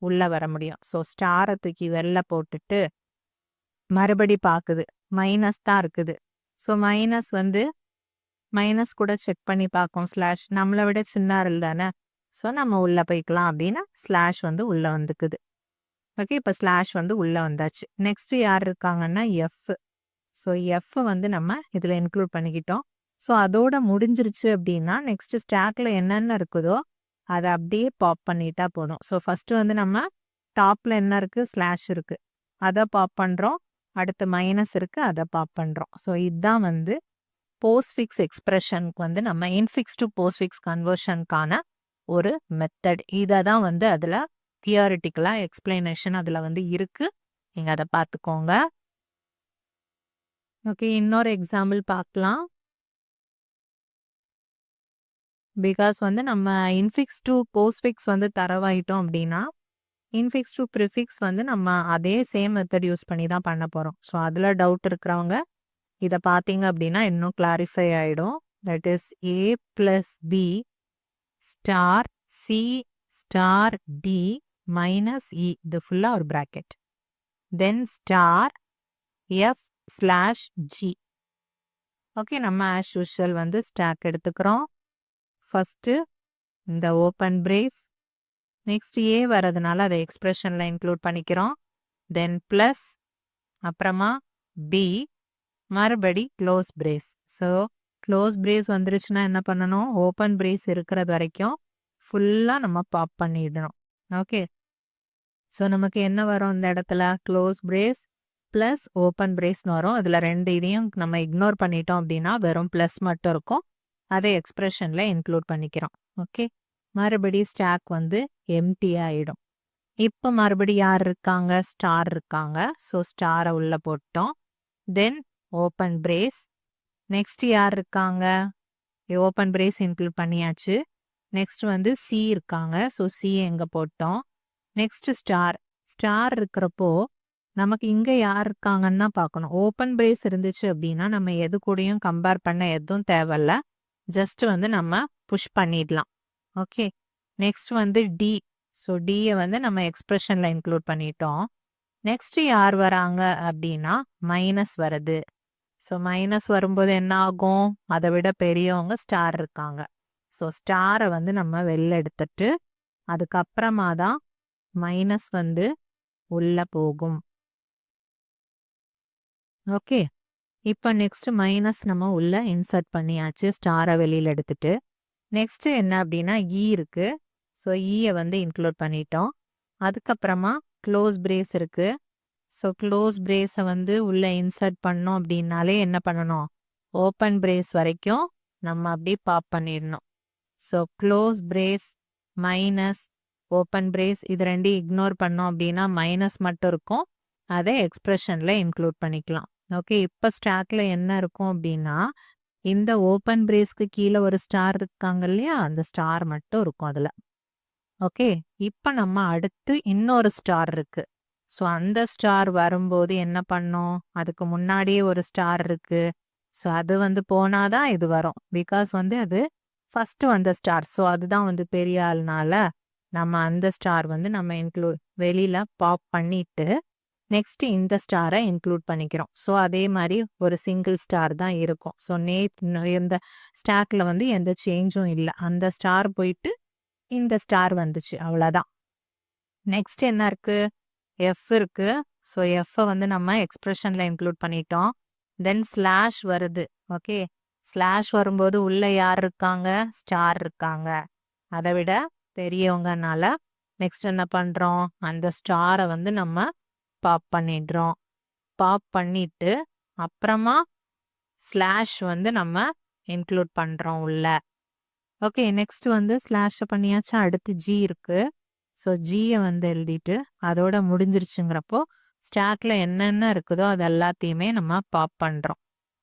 உள்ள வர முடியும். ஸோ ஸ்டாரை தூக்கி வெளில போட்டுட்டு மறுபடி பார்க்குது மைனஸ் தான் இருக்குது. ஸோ மைனஸ் வந்து மைனஸ் கூட செக் பண்ணி பார்க்கும். ஸ்லாஷ் நம்மளை விட சின்ன ஆள் தானே, ஸோ நம்ம உள்ள போய்க்கலாம் அப்படின்னு ஸ்லாஷ் வந்து உள்ள வந்துக்குது. ஓகே. இப்போ ஸ்லாஷ் வந்து உள்ள வந்தாச்சு. நெக்ஸ்ட் யார் இருக்காங்கன்னா எஃப். ஸோ எஃப் வந்து நம்ம இதில் இன்க்ளூட் பண்ணிக்கிட்டோம். ஸோ அதோட முடிஞ்சிருச்சு அப்படின்னா நெக்ஸ்ட் ஸ்டாக்ல என்னென்ன இருக்குதோ அதை அப்படியே பாப் பண்ணிட்டா போதும். ஸோ ஃபர்ஸ்ட் வந்து நம்ம டாப்ல என்ன இருக்கு? ஸ்லாஷ் இருக்கு, அதை பாப் பண்றோம். அடுத்து மைனஸ் இருக்கு, அதை பாப் பண்றோம். ஸோ இதுதான் வந்து போஸ்ட்ஃபிக்ஸ் எக்ஸ்பிரஷனுக்கு வந்து நம்ம இன்ஃபிக்ஸ் டு போஸ்ட்ஃபிக்ஸ் கன்வர்ஷனுக்கான ஒரு மெத்தட். இதை தான் வந்து அதில் தியரிட்டிக்கலா எக்ஸ்பிளனேஷன் அதில் வந்து இருக்கு. நீங்க அதை பார்த்துக்கோங்க. ஓகே. இன்னொரு எக்ஸாம்பிள் பார்க்கலாம். பிகாஸ் வந்து நம்ம இன்ஃபிக்ஸ் டு போஸ்ட்ஃபிக்ஸ் வந்து தரவாயிட்டோம் அப்படின்னா இன்ஃபிக்ஸ் டு ப்ரிஃபிக்ஸ் வந்து நம்ம அதே சேம் மெத்தட் யூஸ் பண்ணி தான் பண்ண போகிறோம். ஸோ அதில் டவுட் இருக்கிறவங்க இதை பார்த்தீங்க அப்படின்னா இன்னும் கிளாரிஃபை ஆகிடும். That is A + B star C star D minus E, இது ஃபுல்லாக ஒரு bracket. Then star F/G. Okay. நம்ம ஆஸ் யூஷுவல் வந்து ஸ்டாக் எடுத்துக்கிறோம். ஃபர்ஸ்ட் இந்த ஓப்பன் பிரேஸ். நெக்ஸ்ட் ஏ வரதுனால அதை எக்ஸ்பிரஷன்ல இன்க்ளூட் பண்ணிக்கிறோம். தென் ப்ளஸ், அப்புறமா பி, மறுபடி close brace. So close brace வந்துருச்சுன்னா என்ன பண்ணணும்? ஓப்பன் பிரேஸ் இருக்கிறது வரைக்கும் ஃபுல்லாக நம்ம பாப் பண்ணிடணும். ஓகே. ஸோ நமக்கு என்ன வரும் இந்த இடத்துல? க்ளோஸ் பிரேஸ் ப்ளஸ் ஓப்பன் பிரேஸ்னு வரும். அதில் ரெண்டு இதையும் நம்ம இக்னோர் பண்ணிட்டோம் அப்படின்னா வெறும் ப்ளஸ் மட்டும் இருக்கும். அதை எக்ஸ்பிரஷன்ல இன்க்ளூட் பண்ணிக்கிறோம். ஓகே. மறுபடி ஸ்டாக் வந்து எம்டி ஆயிடும். இப்போ மறுபடி யார் இருக்காங்க? ஸ்டார் இருக்காங்க. ஸோ ஸ்டாரை உள்ள போட்டோம். தென் ஓப்பன் பிரேஸ். நெக்ஸ்ட் யார் இருக்காங்க? ஓப்பன் பிரேஸ் இன்க்ளூட் பண்ணியாச்சு. நெக்ஸ்ட் வந்து சி இருக்காங்க. ஸோ சி எங்க போட்டோம். Next star. ஸ்டார் இருக்கிறப்போ நமக்கு இங்க யார் இருக்காங்கன்னா பார்க்கணும். ஓப்பன் பிரேஸ் இருந்துச்சு அப்படின்னா நம்ம எது கூடயும் கம்பேர் பண்ண எதுவும் தேவையில்ல. ஜஸ்ட் வந்து நம்ம புஷ் பண்ணிடலாம். ஓகே. நெக்ஸ்ட் வந்து டி. ஸோ டியை வந்து நம்ம எக்ஸ்பிரஷன்ல இன்க்ளூட் பண்ணிட்டோம். நெக்ஸ்ட் யார் வராங்க அப்படின்னா மைனஸ் வருது. ஸோ மைனஸ் வரும்போது என்ன ஆகும்? அதை விட பெரியவங்க ஸ்டார் இருக்காங்க. ஸோ ஸ்டாரை வந்து நம்ம வெளில எடுத்துட்டு அதுக்கப்புறமா தான் மைனஸ் வந்து உள்ள போகும். ஓகே, இப்போ நெக்ஸ்ட் மைனஸ் நம்ம உள்ள இன்சர்ட் பண்ணியாச்சு ஸ்டாரை வெளியில எடுத்துட்டு. நெக்ஸ்ட் என்ன அப்படின்னா இருக்கு. ஸோ ஈயை வந்து இன்க்ளூட் பண்ணிட்டோம். அதுக்கப்புறமா க்ளோஸ் பிரேஸ் இருக்கு. ஸோ க்ளோஸ் பிரேஸை வந்து உள்ள இன்சர்ட் பண்ணோம் அப்படின்னாலே என்ன பண்ணணும்? ஓப்பன் பிரேஸ் வரைக்கும் நம்ம அப்படியே பாப் பண்ணிடணும். So close brace minus open brace இது ரெண்டையும் இக்னோர் பண்ணோம் அப்படின்னா மைனஸ் மட்டும் இருக்கும். அதை எக்ஸ்பிரஷன்ல இன்க்ளூட் பண்ணிக்கலாம். ஓகே, இப்போ ஸ்டாக்ல என்ன இருக்கும் அப்படின்னா இந்த ஓப்பன் பிரேஸ்க்கு கீழே ஒரு ஸ்டார் இருக்காங்க இல்லையா, அந்த ஸ்டார் மட்டும் இருக்கும் அதுல. ஓகே, இப்போ நம்ம அடுத்து இன்னொரு ஸ்டார் இருக்கு. ஸோ அந்த ஸ்டார் வரும்போது என்ன பண்ணோம்? அதுக்கு முன்னாடியே ஒரு ஸ்டார் இருக்கு. ஸோ அது வந்து போனாதான் இது வரும். பிகாஸ் வந்து அது ஃபர்ஸ்ட் வந்த ஸ்டார். ஸோ அதுதான் வந்து பெரிய ஆள்னால நம்ம அந்த ஸ்டார் வந்து நம்ம இன்க்ளூட் வெளியில பாப் பண்ணிட்டு நெக்ஸ்ட் இந்த ஸ்டாரை இன்க்ளூட் பண்ணிக்கிறோம். ஸோ அதே மாதிரி ஒரு சிங்கிள் ஸ்டார் தான் இருக்கும். ஸோ இந்த ஸ்டாக்ல வந்து எந்த சேஞ்சும் இல்லை. அந்த ஸ்டார் போயிட்டு இந்த ஸ்டார் வந்துச்சு, அவ்வளோதான். நெக்ஸ்ட் என்ன இருக்கு? எஃப் இருக்கு. ஸோ எஃப்பை வந்து நம்ம எக்ஸ்பிரஷன்ல இன்க்ளூட் பண்ணிட்டோம். தென் ஸ்லாஷ் வருது. ஓகே, ஸ்லாஷ் வரும்போது உள்ள யார் இருக்காங்க? ஸ்டார் இருக்காங்க. அதை விட பெரியவங்கனால நெக்ஸ்ட் என்ன பண்றோம்? அந்த ஸ்டாரை வந்து நம்ம பாப் பண்ணிடுறோம். பாப் பண்ணிட்டு அப்புறமா ஸ்லாஷ் வந்து நம்ம இன்க்ளூட் பண்றோம் உள்ள. ஓகே, நெக்ஸ்ட் வந்து ஸ்லாஷை பண்ணியாச்சு. அடுத்து ஜி இருக்கு. ஸோ ஜியை வந்து எழுதிட்டு அதோட முடிஞ்சிருச்சுங்கிறப்போ ஸ்டாக்ல என்னென்ன இருக்குதோ அது எல்லாத்தையுமே நம்ம பாப் பண்றோம்.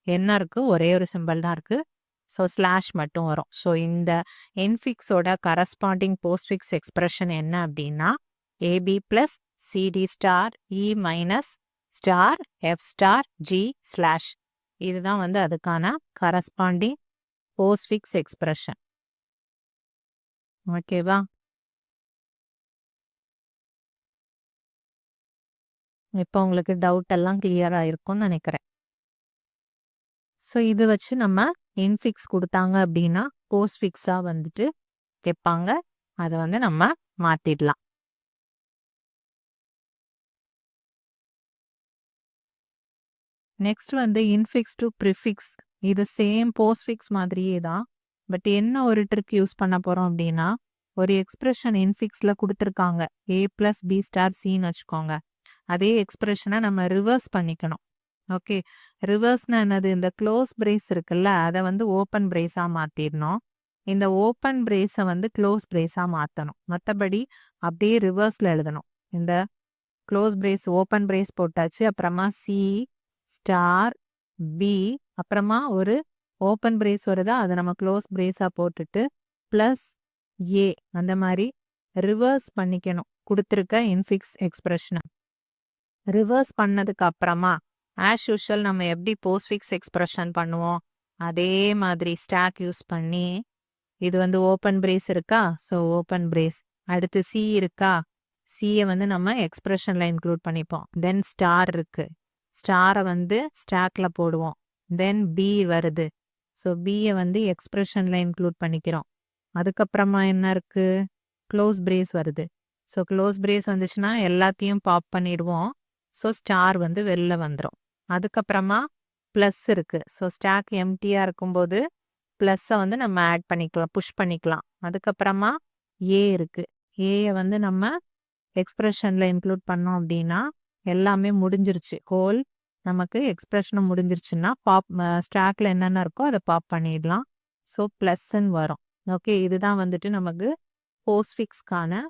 என்ன இருக்கு? ஒரே ஒரு சிம்பிள் தான் இருக்கு. ஸோ ஸ்லாஷ் மட்டும் வரும். ஸோ இந்த இன்ஃபிக்ஸோட கரஸ்பாண்டிங் போஸ்ட்ஃபிக்ஸ் எக்ஸ்பிரஷன் என்ன அப்படின்னா A B plus C D star E minus star F star G slash. இதுதான் வந்து அதுக்கான கரஸ்பாண்டிங் போஸ்ட்ஃபிக்ஸ் எக்ஸ்பிரஷன். ஓகேவா? இப்போ உங்களுக்கு டவுட் எல்லாம் கிளியர் ஆயிருக்கும்னு நினைக்கிறேன். ஸோ இது வச்சு நம்ம இன்ஃபிக்ஸ் கொடுத்தாங்க அப்படின்னா போஸ்ட்ஃபிக்ஸா வந்துட்டு கேட்பாங்க. அதை வந்து நம்ம மாத்திடலாம். நெக்ஸ்ட் வந்து இன்ஃபிக்ஸ் டு ப்ரிஃபிக்ஸ். இது சேம் போஸ்ட்ஃபிக்ஸ் மாதிரியே தான். பட் என்ன ஒரு ட்ரிக் யூஸ் பண்ண போறோம் அப்படின்னா ஒரு எக்ஸ்பிரஷன் இன்ஃபிக்ஸ்ல கொடுத்துருக்காங்க ஏ பிளஸ் பி ஸ்டார் சின்னு வச்சுக்கோங்க. அதே எக்ஸ்பிரஷனை நம்ம ரிவர்ஸ் பண்ணிக்கணும். ஓகே, ரிவர்ஸ்னா என்னது? இந்த க்ளோஸ் பிரேஸ் இருக்குல்ல, அதை வந்து ஓப்பன் பிரேஸா மாத்திடணும். இந்த ஓப்பன் பிரேஸை வந்து க்ளோஸ் பிரேஸா மாற்றணும். மற்றபடி அப்படியே ரிவர்ஸ்ல எழுதணும். இந்த க்ளோஸ் பிரேஸ் ஓப்பன் பிரேஸ் போட்டாச்சு. அப்புறமா சி ஸ்டார் பி அப்புறமா ஒரு ஓப்பன் பிரேஸ் வருதா, அதை நம்ம க்ளோஸ் பிரேஸா போட்டுட்டு பிளஸ் ஏ அந்த மாதிரி ரிவர்ஸ் பண்ணிக்கணும் கொடுத்துருக்க இன்ஃபிக்ஸ் எக்ஸ்பிரஷனை. ரிவர்ஸ் பண்ணதுக்கு அப்புறமா ஆஸ் யூஷுவல் நம்ம எப்படி போஸ்ட்ஃபிக்ஸ் எக்ஸ்பிரஷன் பண்ணுவோம் அதே மாதிரி ஸ்டாக் யூஸ் பண்ணி இது வந்து ஓப்பன் பிரேஸ் இருக்கா, ஸோ ஓப்பன் பிரேஸ். அடுத்து சி இருக்கா, சியை வந்து நம்ம எக்ஸ்பிரஷன்ல இன்க்ளூட் பண்ணிப்போம். தென் ஸ்டார் இருக்கு, ஸ்டாரை வந்து ஸ்டாக்ல போடுவோம். தென் பி வருது, ஸோ பியை வந்து எக்ஸ்பிரஷன்ல இன்க்ளூட் பண்ணிக்கிறோம். அதுக்கப்புறமா என்ன இருக்கு? க்ளோஸ் பிரேஸ் வருது. ஸோ க்ளோஸ் பிரேஸ் வந்துச்சுன்னா எல்லாத்தையும் பாப் பண்ணிடுவோம். ஸோ ஸ்டார் வந்து வெளில வந்துடும். அதுக்கப்புறமா ப்ளஸ் இருக்கு. ஸோ ஸ்டாக் எம்டியாக இருக்கும்போது ப்ளஸ்ஸை வந்து நம்ம ஆட் பண்ணிக்கலாம், புஷ் பண்ணிக்கலாம். அதுக்கப்புறமா ஏ இருக்கு. ஏயை வந்து நம்ம எக்ஸ்பிரஷனில் இன்க்ளூட் பண்ணோம் அப்படின்னா எல்லாமே முடிஞ்சிருச்சு. ஹோல் நமக்கு எக்ஸ்பிரஷனும் முடிஞ்சிருச்சுன்னா பாப் ஸ்டாக்ல என்னென்ன இருக்கோ அதை பாப் பண்ணிடலாம். ஸோ ப்ளஸ்ன்னு வரும். ஓகே, இதுதான் வந்துட்டு நமக்கு போஸ்ட்ஃபிக்ஸ்க்கான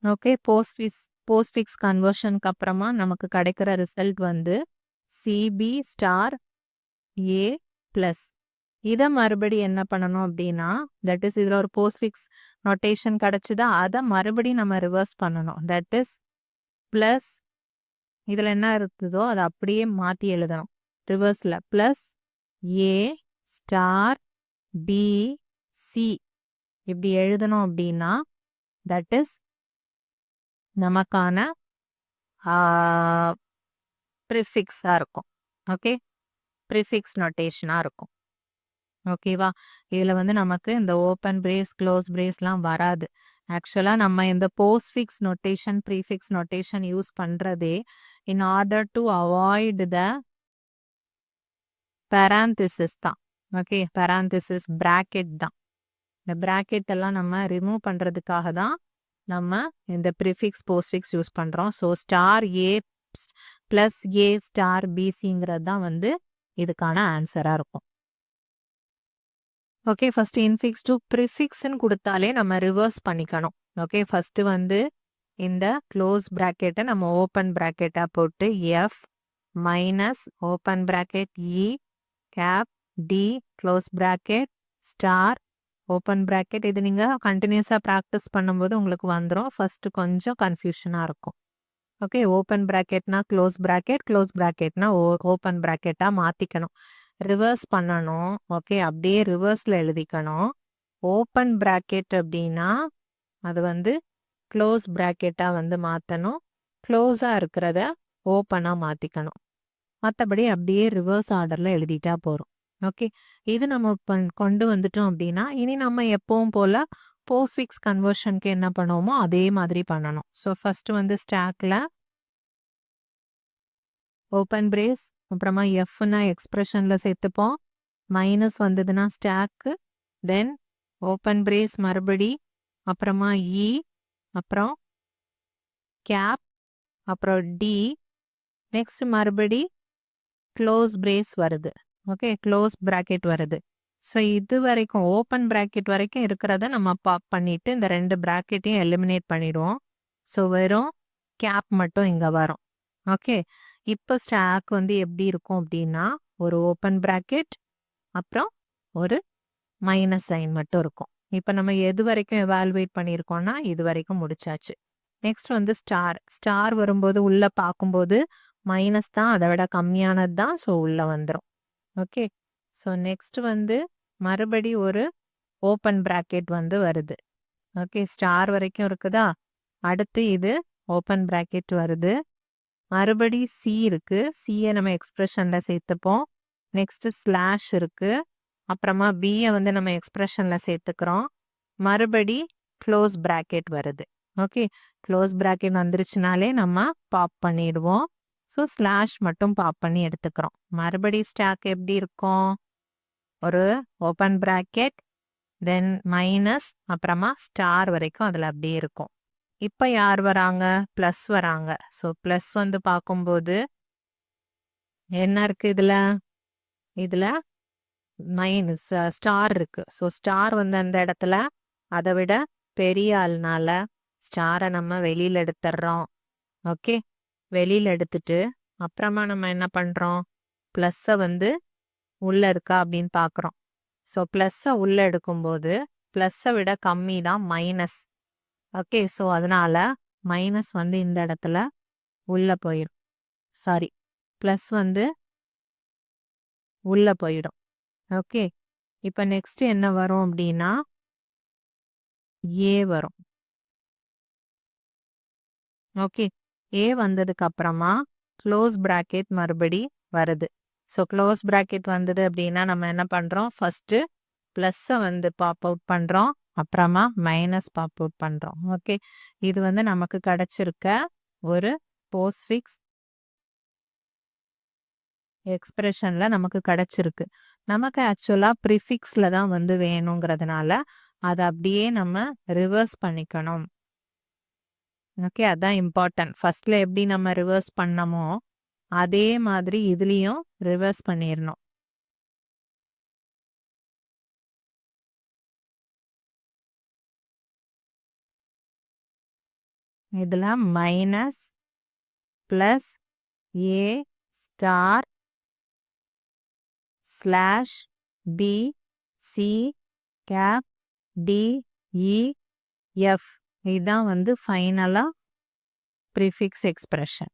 ஓகே போஸ்ட்ஃபிக்ஸ் கன்வர்ஷனுக்கு அப்புறமா நமக்கு கிடைக்கிற ரிசல்ட் வந்து சிபி ஸ்டார் ஏ பிளஸ். இதை மறுபடி என்ன பண்ணணும் அப்படின்னா தட் இஸ் இதில் ஒரு போஸ்ட்ஃபிக்ஸ் நோட்டேஷன் கிடைச்சிதா, அதை மறுபடியும் நம்ம ரிவர்ஸ் பண்ணணும். தட் இஸ் பிளஸ் இதில் என்ன இருக்குதோ அதை அப்படியே மாற்றி எழுதணும் ரிவர்ஸில். Plus A star B C இப்படி எழுதணும் அப்படின்னா தட் இஸ் நமக்கான ப்ரிஃபிக்ஸாக இருக்கும். ஓகே, ப்ரிஃபிக்ஸ் நொட்டேஷனாக இருக்கும். ஓகேவா? இதில் வந்து நமக்கு இந்த ஓப்பன் பிரேஸ் க்ளோஸ் பிரேஸ்லாம் வராது. ஆக்சுவலாக நம்ம இந்த postfix notation prefix notation use பண்ணுறதே in order to avoid the parenthesis தான். ஓகே, பேராந்திசிஸ் பிராக்கெட் தான். இந்த பிராக்கெட் எல்லாம் நம்ம ரிமூவ் பண்ணுறதுக்காக தான் நம்ம இந்த ப்ரிஃபிக்ஸ் போஸ்ட்ஃபிக்ஸ் யூஸ் பண்ணுறோம். So star A plus A star பிசிங்கிறது தான் வந்து இதுக்கான ஆன்சராக இருக்கும். ஓகே, ஃபர்ஸ்ட் இன்ஃபிக்ஸ் டு ப்ரிஃபிக்ஸ்ன்னு கொடுத்தாலே நம்ம ரிவர்ஸ் பண்ணிக்கணும். ஓகே, ஃபர்ஸ்ட் வந்து இந்த க்ளோஸ் ப்ராக்கெட்டை நம்ம ஓப்பன் ப்ராக்கெட்டாக போட்டு F minus open bracket E cap D close bracket star open bracket. இது நீங்கள் கண்டினியூஸாக ப்ராக்டிஸ் பண்ணும்போது உங்களுக்கு வந்துடும். ஃபர்ஸ்ட் கொஞ்சம் கன்ஃபியூஷனாக இருக்கும். ஓகே, ஓப்பன் ப்ராக்கெட்னா க்ளோஸ் ப்ராக்கெட்னா ஓப்பன் ப்ராக்கெட்டாக மாற்றிக்கணும். ரிவர்ஸ் பண்ணணும். ஓகே, அப்படியே ரிவர்ஸில் எழுதிக்கணும். ஓப்பன் ப்ராக்கெட் அப்படின்னா அது வந்து க்ளோஸ் ப்ராக்கெட்டாக வந்து மாற்றணும். க்ளோஸாக இருக்கிறத ஓப்பனாக மாற்றிக்கணும். மற்றபடி அப்படியே ரிவர்ஸ் ஆர்டரில் எழுதிட்டா போகிறோம். ஓகே, இது நம்ம கொண்டு வந்துட்டோம் அப்படின்னா இனி நம்ம எப்பவும் போல் போஸ்ட்ஃபிக்ஸ் கன்வர்ஷனுக்கு என்ன பண்ணுவோமோ அதே மாதிரி பண்ணணும். ஸோ ஃபர்ஸ்ட் வந்து ஸ்டாக்ல ஓப்பன் பிரேஸ் அப்புறமா எஃப்னா எக்ஸ்பிரஷன்ல சேர்த்துப்போம். மைனஸ் வந்ததுன்னா ஸ்டாக்கு, தென் ஓப்பன் பிரேஸ் மறுபடி, அப்புறமா இ, அப்புறம் கேப், அப்புறம் டி, நெக்ஸ்ட் மறுபடி க்ளோஸ் பிரேஸ் வருது. ஓகே, க்ளோஸ் ப்ராக்கெட் வருது. ஸோ இது வரைக்கும் ஓப்பன் ப்ராக்கெட் வரைக்கும் இருக்கிறத நம்ம பாப் பண்ணிட்டு இந்த ரெண்டு ப்ராக்கெட்டையும் எலிமினேட் பண்ணிடுவோம். ஸோ வெறும் கேப் மட்டும் இங்கே வரும். ஓகே, இப்போ ஸ்டாக் வந்து எப்படி இருக்கும் அப்படின்னா ஒரு ஓப்பன் ப்ராக்கெட் அப்புறம் ஒரு மைனஸ் சைன் மட்டும் இருக்கும். இப்போ நம்ம எது வரைக்கும் எவாலுவேட் பண்ணியிருக்கோம்னா இது வரைக்கும் முடிச்சாச்சு. நெக்ஸ்ட் வந்து ஸ்டார் வரும்போது உள்ள பார்க்கும்போது மைனஸ் தான், அதை விட கம்மியானது தான். ஸோ உள்ள வந்துடும். ஓகே, ஸோ நெக்ஸ்ட் வந்து மறுபடி ஒரு ஓப்பன் ப்ராக்கெட் வந்து வருது. ஓகே, ஸ்டார் வரைக்கும் இருக்குதா, அடுத்து இது ஓப்பன் ப்ராக்கெட் வருது, மறுபடி சி இருக்கு, சியை நம்ம எக்ஸ்பிரஷன்ல சேர்த்துப்போம். நெக்ஸ்ட் ஸ்லாஷ் இருக்கு, அப்புறமா பியை வந்து நம்ம எக்ஸ்பிரஷன்ல சேர்த்துக்கிறோம். மறுபடி க்ளோஸ் ப்ராக்கெட் வருது. ஓகே, க்ளோஸ் ப்ராக்கெட் வந்துருச்சுனாலே நம்ம பாப் பண்ணிடுவோம். ஸோ ஸ்லாஷ் மட்டும் பாப் பண்ணி எடுத்துக்கிறோம். மறுபடி ஸ்டாக் எப்படி இருக்கும், ஒரு ஓப்பன் ப்ராக்கெட் தென் மைனஸ் அப்புறமா ஸ்டார் வரைக்கும் அதில் அப்படியே இருக்கும். இப்போ யார் வராங்க, ப்ளஸ் வராங்க. ஸோ ப்ளஸ் வந்து பார்க்கும்போது என்ன இருக்கு இதில் மைனஸ் ஸ்டார் இருக்கு. ஸோ ஸ்டார் வந்து அந்த இடத்துல அதை விட பெரிய ஆள்னால ஸ்டாரை நம்ம வெளியில் எடுத்துடுறோம். ஓகே, வெளியில் எடுத்துட்டு அப்புறமா நம்ம என்ன பண்ணுறோம், ப்ளஸ்ஸை வந்து உள்ளே இருக்கா அப்படின்னு பார்க்குறோம். ஸோ ப்ளஸ்ஸை உள்ளே எடுக்கும்போது ப்ளஸ்ஸை விட கம்மி தான் மைனஸ். ஓகே, ஸோ அதனால மைனஸ் வந்து இந்த இடத்துல உள்ளே போயிடும். சாரி, ப்ளஸ் வந்து உள்ளே போயிடும். ஓகே, இப்போ நெக்ஸ்ட் என்ன வரும் அப்படின்னா ஏ வரும். ஓகே, ஏ வந்ததுக்கு அப்புறமா க்ளோஸ் ப்ராக்கெட் மறுபடி வருது. ஸோ க்ளோஸ் ப்ராக்கெட் வந்தது அப்படின்னா நம்ம என்ன பண்ணுறோம், ஃபஸ்ட்டு ப்ளஸ்ஸை வந்து பாப் அவுட் பண்ணுறோம், அப்புறமா மைனஸ் பாப் அவுட் பண்ணுறோம். ஓகே, இது வந்து நமக்கு கிடைச்சிருக்க ஒரு போஸ்ட்ஃபிக்ஸ் எக்ஸ்பிரஷன்ல நமக்கு கிடைச்சிருக்கு. நமக்கு ஆக்சுவலாக ப்ரிஃபிக்ஸில் தான் வந்து வேணுங்கிறதுனால அதை அப்படியே நம்ம ரிவர்ஸ் பண்ணிக்கணும். ஓகே, அதான் இம்பார்ட்டன்ட். ஃபர்ஸ்ட்ல எப்படி நம்ம ரிவர்ஸ் பண்ணமோ அதே மாதிரி இதுலேயும் ரிவர்ஸ் பண்ணிடணும். இதில் minus plus A star slash B C cap D E F இதுதான் வந்து ஃபைனலாக ப்ரிஃபிக்ஸ் எக்ஸ்பிரஷன்.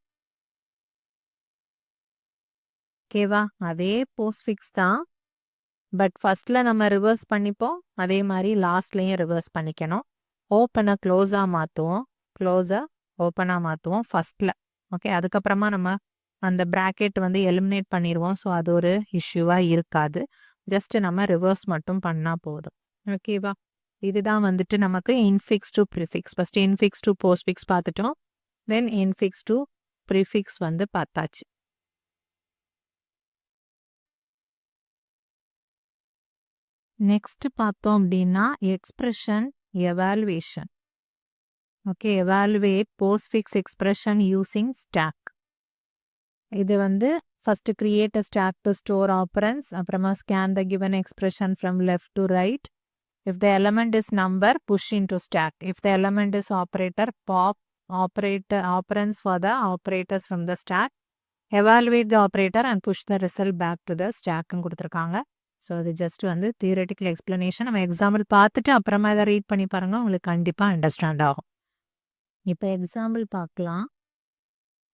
ஓகேவா, அதே போஸ்ட்ஃபிக்ஸ் தான், பட் ஃபர்ஸ்ட்ல நம்ம ரிவர்ஸ் பண்ணிப்போம், அதே மாதிரி லாஸ்ட்லேயும் ரிவர்ஸ் பண்ணிக்கணும். ஓப்பனை க்ளோஸாக மாற்றுவோம், க்ளோஸை ஓப்பனாக மாற்றுவோம் ஃபர்ஸ்ட்ல. ஓகே. அதுக்கப்புறமா நம்ம அந்த பிராக்கெட் வந்து எலிமினேட் பண்ணிருவோம். ஸோ அது ஒரு இஷ்யூவா இருக்காது. ஜஸ்ட் நம்ம ரிவர்ஸ் மட்டும் பண்ணா போதும். ஓகேவா? இதுதான் வந்துட்டு நமக்கு infix to prefix. First infix to postfix பார்த்துட்டோம். தென் இன்ஃபிக்ஸ் டூ ப்ரிஃபிக்ஸ் வந்து பார்த்தாச்சு. நெக்ஸ்ட் பார்த்தோம் அப்படின்னா expression evaluation. Okay. Evaluate postfix expression using stack. இது வந்து first create a stack to store operands. அப்புறமா scan the given expression from left to right. If the element is number, push into stack. If the element is operator, pop operands for the operators from the stack. Evaluate the operator and push the result back to the stack ன்னு கொடுத்துருக்காங்க. So இது just வந்து theoretical explanation. நம்ம example பார்த்துட்டு அப்புறமா இதை read பண்ணி பாருங்க, உங்களுக்கு கண்டிப்பாக அண்டர்ஸ்டாண்ட் ஆகும். இப்போ எக்ஸாம்பிள் பார்க்கலாம்.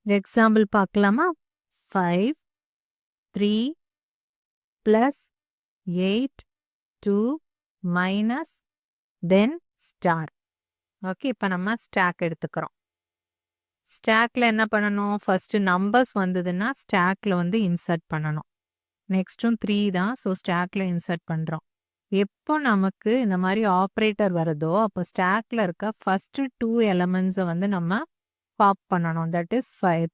எக்ஸாம்பிள் பார்க்கலாமா? 5 3 + 8 2 மைனஸ் தென் ஸ்டார். ஓகே. இப்போ நம்ம ஸ்டாக் எடுத்துக்கிறோம். ஸ்டாக்ல என்ன பண்ணணும்? ஃபர்ஸ்ட் நம்பர்ஸ் வந்ததுன்னா ஸ்டாக்ல வந்து இன்சர்ட் பண்ணணும். நெக்ஸ்ட்டும் 3 தான். ஸோ ஸ்டாக்ல இன்சர்ட் பண்ணுறோம். எப்போ நமக்கு இந்த மாதிரி ஆப்ரேட்டர் வருதோ அப்போ ஸ்டாக்ல இருக்க ஃபர்ஸ்ட் 2 எலமெண்ட்ஸை வந்து நம்ம பாப் பண்ணணும். தட் இஸ்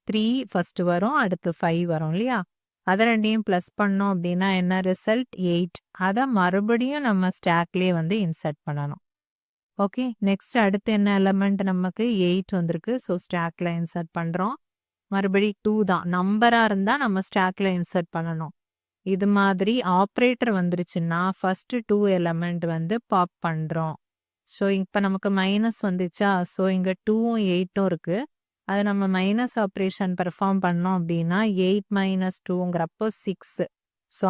3 ஃபர்ஸ்ட் வரும், அடுத்து 5 வரும் இல்லையா? அதை ரெண்டையும் ப்ளஸ் பண்ணோம் அப்படின்னா என்ன ரிசல்ட்? 8. அதை மறுபடியும் நம்ம ஸ்டாக்லேயே வந்து இன்சர்ட் பண்ணணும். ஓகே. நெக்ஸ்ட் அடுத்து என்ன எலமெண்ட்? நமக்கு 8 வந்திருக்கு. ஸோ ஸ்டாக்ல இன்சர்ட் பண்ணுறோம். மறுபடி 2 தான். நம்பராக இருந்தால் நம்ம ஸ்டாக்ல இன்சர்ட் பண்ணணும். இது மாதிரி ஆப்ரேட்டர் வந்துருச்சுன்னா ஃபர்ஸ்ட் 2 எலமெண்ட் வந்து பாப் பண்ணுறோம். ஸோ இப்போ நமக்கு மைனஸ் வந்துச்சா? ஸோ இங்கே 2ம் 8ம் இருக்கு. அது நம்ம மைனஸ் ஆப்ரேஷன் பெர்ஃபார்ம் பண்ணோம் அப்படின்னா 8 - 2ங்கிறப்போ 6. ஸோ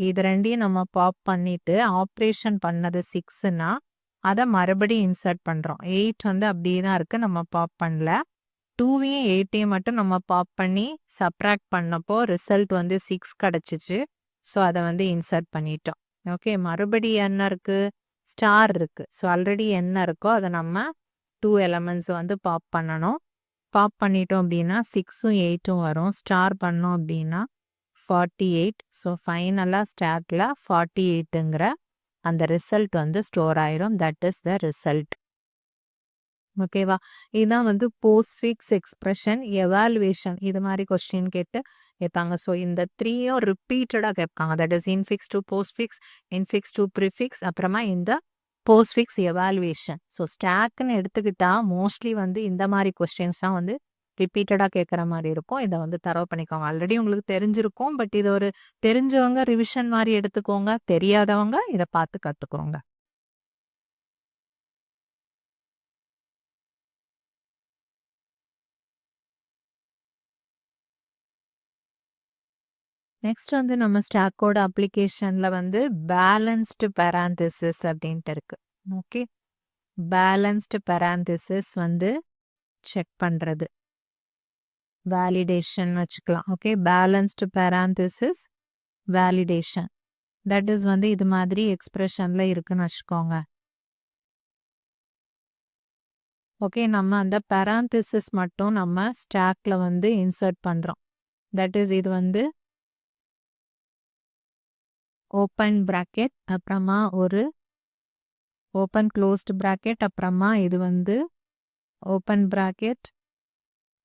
இது ரெண்டையும் நம்ம பாப் பண்ணிட்டு ஆப்ரேஷன் பண்ணது 6ன்னா அதை மறுபடியும் இன்சர்ட் பண்ணுறோம். 8 வந்து அப்படியே தான் இருக்கு, நம்ம பாப் பண்ணல. 2வையும் 8ஐயும் மட்டும் நம்ம பாப் பண்ணி சப்ராக்ட் பண்ணப்போ ரிசல்ட் வந்து 6 கிடச்சிச்சு. ஸோ அதை வந்து இன்சர்ட் பண்ணிட்டோம். ஓகே. மறுபடியும் என்ன இருக்கு? ஸ்டார் இருக்கு. ஸோ ஆல்ரெடி என்ன இருக்கோ அதை நம்ம 2 எலமெண்ட்ஸ் வந்து பாப் பண்ணணும். பாப் பண்ணிட்டோம் அப்படின்னா 6ம் 8ம் வரும். ஸ்டார் பண்ணோம் அப்படின்னா 48. ஸோ ஃபைனலாக ஸ்டாக்ல 48ங்கிற அந்த ரிசல்ட் வந்து ஸ்டோர் ஆயிரும். That is the result. ஓகேவா? இதுதான் வந்து போஸ்ட்ஃபிக்ஸ் எக்ஸ்பிரஷன் எவாலுவேஷன். இது மாதிரி கொஸ்டின் கேட்டு கேட்பாங்க. ஸோ இந்த 3யும் ரிப்பீட்டடாக கேட்பாங்க. That is infix to postfix, infix to prefix, அப்புறமா இந்த போஸ்ட்ஃபிக்ஸ் எவாலுவேஷன். ஸோ ஸ்டாக்னு எடுத்துக்கிட்டா மோஸ்ட்லி வந்து இந்த மாதிரி கொஸ்டின்ஸ் தான் வந்து ரிப்பீட்டடாக கேட்குற மாதிரி இருக்கும். இதை வந்து தரவு பண்ணிக்கோங்க. ஆல்ரெடி உங்களுக்கு தெரிஞ்சிருக்கும். பட் இது ஒரு தெரிஞ்சவங்க ரிவிஷன் மாதிரி எடுத்துக்கோங்க. தெரியாதவங்க இதை பார்த்து கற்றுக்கோங்க. நெக்ஸ்ட் வந்து நம்ம ஸ்டாக்கோட அப்ளிகேஷன்ல வந்து பேலன்ஸ்டு பேராந்திசிஸ் அப்படின்ட்டு இருக்கு. ஓகே. பேலன்ஸ்டு பேராந்திசிஸ் வந்து செக் பண்ணுறது, வேலிடேஷன் வச்சுக்கலாம். Okay. Balanced பேராந்திசிஸ் validation. That is வந்து இது மாதிரி எக்ஸ்பிரஷன்ல இருக்குன்னு வச்சுக்கோங்க. ஓகே. நம்ம அந்த பேராந்திசிஸ் மட்டும் நம்ம ஸ்டாக்ல வந்து இன்சர்ட் பண்ணுறோம். தட் இஸ் இது வந்து ஓப்பன் பிராக்கெட், அப்புறமா ஒரு ஓப்பன் க்ளோஸ்டு பிராக்கெட், அப்புறமா இது வந்து ஓப்பன் பிராக்கெட்,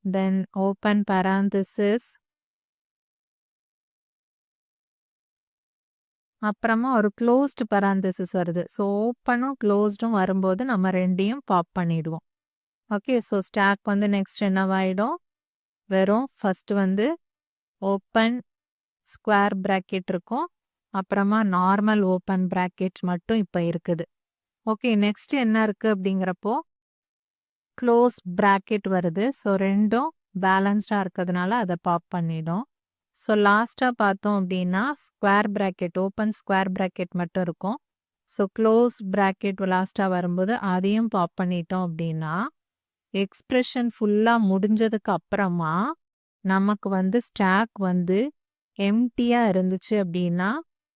தென் ஓப்பன் பேராந்திசிஸ், அப்புறமா ஒரு க்ளோஸ்டு பேராந்திசிஸ் வருது. ஸோ ஓப்பனும் க்ளோஸ்டும் வரும்போது நம்ம ரெண்டையும் பாப் பண்ணிடுவோம். ஓகே. ஸோ ஸ்டாக் வந்து நெக்ஸ்ட் என்னவாயிடும்? வெறும் ஃபர்ஸ்ட் வந்து ஓப்பன் ஸ்கொயர் பிராக்கெட் இருக்கும், அப்புறமா நார்மல் ஓப்பன் பிராக்கெட் மட்டும் இப்போ இருக்குது. ஓகே. நெக்ஸ்ட் என்ன இருக்கு அப்படிங்கிறப்போ க்ளோஸ் பிராக்கெட் வருது. ஸோ ரெண்டும் பேலன்ஸ்டாக இருக்கிறதுனால அதை பாப் பண்ணிடும். ஸோ லாஸ்ட்டாக பார்த்தோம் அப்படின்னா square bracket, open square bracket மட்டும் இருக்கும். ஸோ க்ளோஸ் பிராக்கெட் லாஸ்ட்டாக வரும்போது அதையும் பாப் பண்ணிட்டோம் அப்படின்னா எக்ஸ்பிரஷன் ஃபுல்லாக முடிஞ்சதுக்கு அப்புறமா நமக்கு வந்து ஸ்டாக் வந்து எம்டியாக இருந்துச்சு அப்படின்னா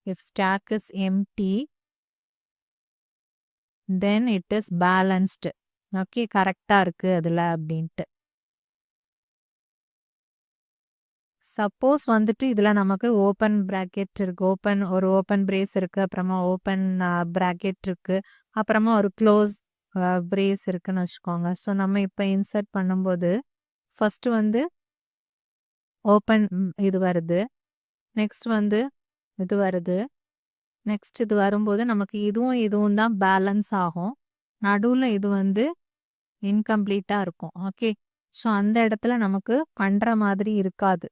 if stack is empty then it is balanced. Okay. கரெக்டாக இருக்குது அதில் அப்படின்ட்டு. சப்போஸ் வந்துட்டு இதுல நமக்கு ஓப்பன் பிராக்கெட் இருக்கு. ஒரு ஓப்பன் பிரேஸ் இருக்கு. அப்புறமா ஓப்பன் பிராக்கெட் இருக்கு. அப்புறமா ஒரு க்ளோஸ் பிரேஸ் இருக்குன்னு வச்சுக்கோங்க. ஸோ நம்ம இப்ப இன்சர்ட் பண்ணும்போது ஃபர்ஸ்ட் வந்து ஓப்பன் இது வருது. நெக்ஸ்ட் வந்து இது வருது. நெக்ஸ்ட் இது வரும்போது நமக்கு இதுவும் தான் பேலன்ஸ் ஆகும். நடுவுல இது வந்து இன்கம்ப்ளீட்டா இருக்கும். ஓகே. ஸோ அந்த இடத்துல நமக்கு பண்ற மாதிரி இருக்காது.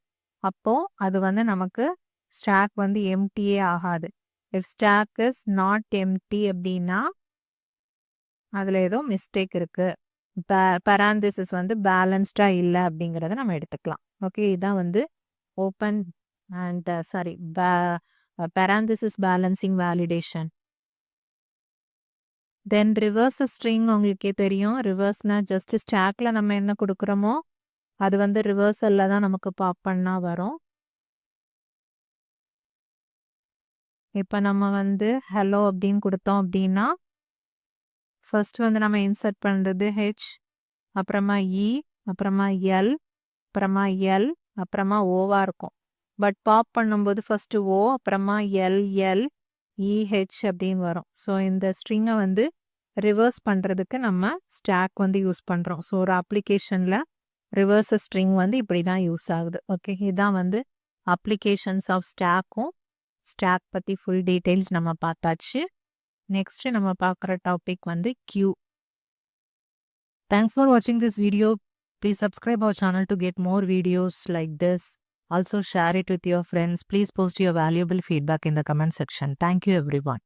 அப்போ அது வந்து நமக்கு ஸ்டாக் வந்து எம்டியே ஆகாது. If stack is not empty அப்படின்னா அதுல ஏதோ மிஸ்டேக் இருக்கு. பராந்திசிஸ் வந்து பேலன்ஸ்டா இல்லை அப்படிங்கிறத நம்ம எடுத்துக்கலாம். ஓகே. இதான் வந்து open and sorry parenthesis balancing validation. Then reverse string உங்களுக்கே தெரியும். ரிவர்ஸ்னா ஜஸ்ட் ஸ்டாக்ல நம்ம என்ன கொடுக்குறோமோ அது வந்து ரிவர்சல்ல தான் நமக்கு பாப் பண்ணா வரும். இப்போ நம்ம வந்து ஹலோ அப்படின்னு கொடுத்தோம் அப்படின்னா ஃபர்ஸ்ட் வந்து நம்ம இன்சர்ட் பண்றது ஹெச், அப்புறமா இ, அப்புறமா எல், அப்புறமா எல், அப்புறமா ஓவா இருக்கும். பட் பாப் பண்ணும்போது ஃபர்ஸ்ட் ஓ, அப்புறமா எல், இஹெச் அப்படின்னு வரும். ஸோ இந்த ஸ்ட்ரிங்கை வந்து ரிவர்ஸ் பண்ணுறதுக்கு நம்ம ஸ்டாக் வந்து யூஸ் பண்ணுறோம். ஸோ ஒரு அப்ளிகேஷனில் ரிவர்ஸ் ஸ்ட்ரிங் வந்து இப்படி தான் யூஸ் ஆகுது. ஓகே. இதான் வந்து அப்ளிகேஷன்ஸ் ஆஃப் ஸ்டாக்கும். ஸ்டாக் பற்றி ஃபுல் டீட்டெயில்ஸ் நம்ம பார்த்தாச்சு. நெக்ஸ்ட் நம்ம பார்க்குற டாபிக் வந்து கியூ. தேங்க்ஸ் ஃபார் வாட்சிங் this video. Please subscribe our channel to get more videos like this. Also share it with your friends. Please post your valuable feedback in the comment section. Thank you everyone.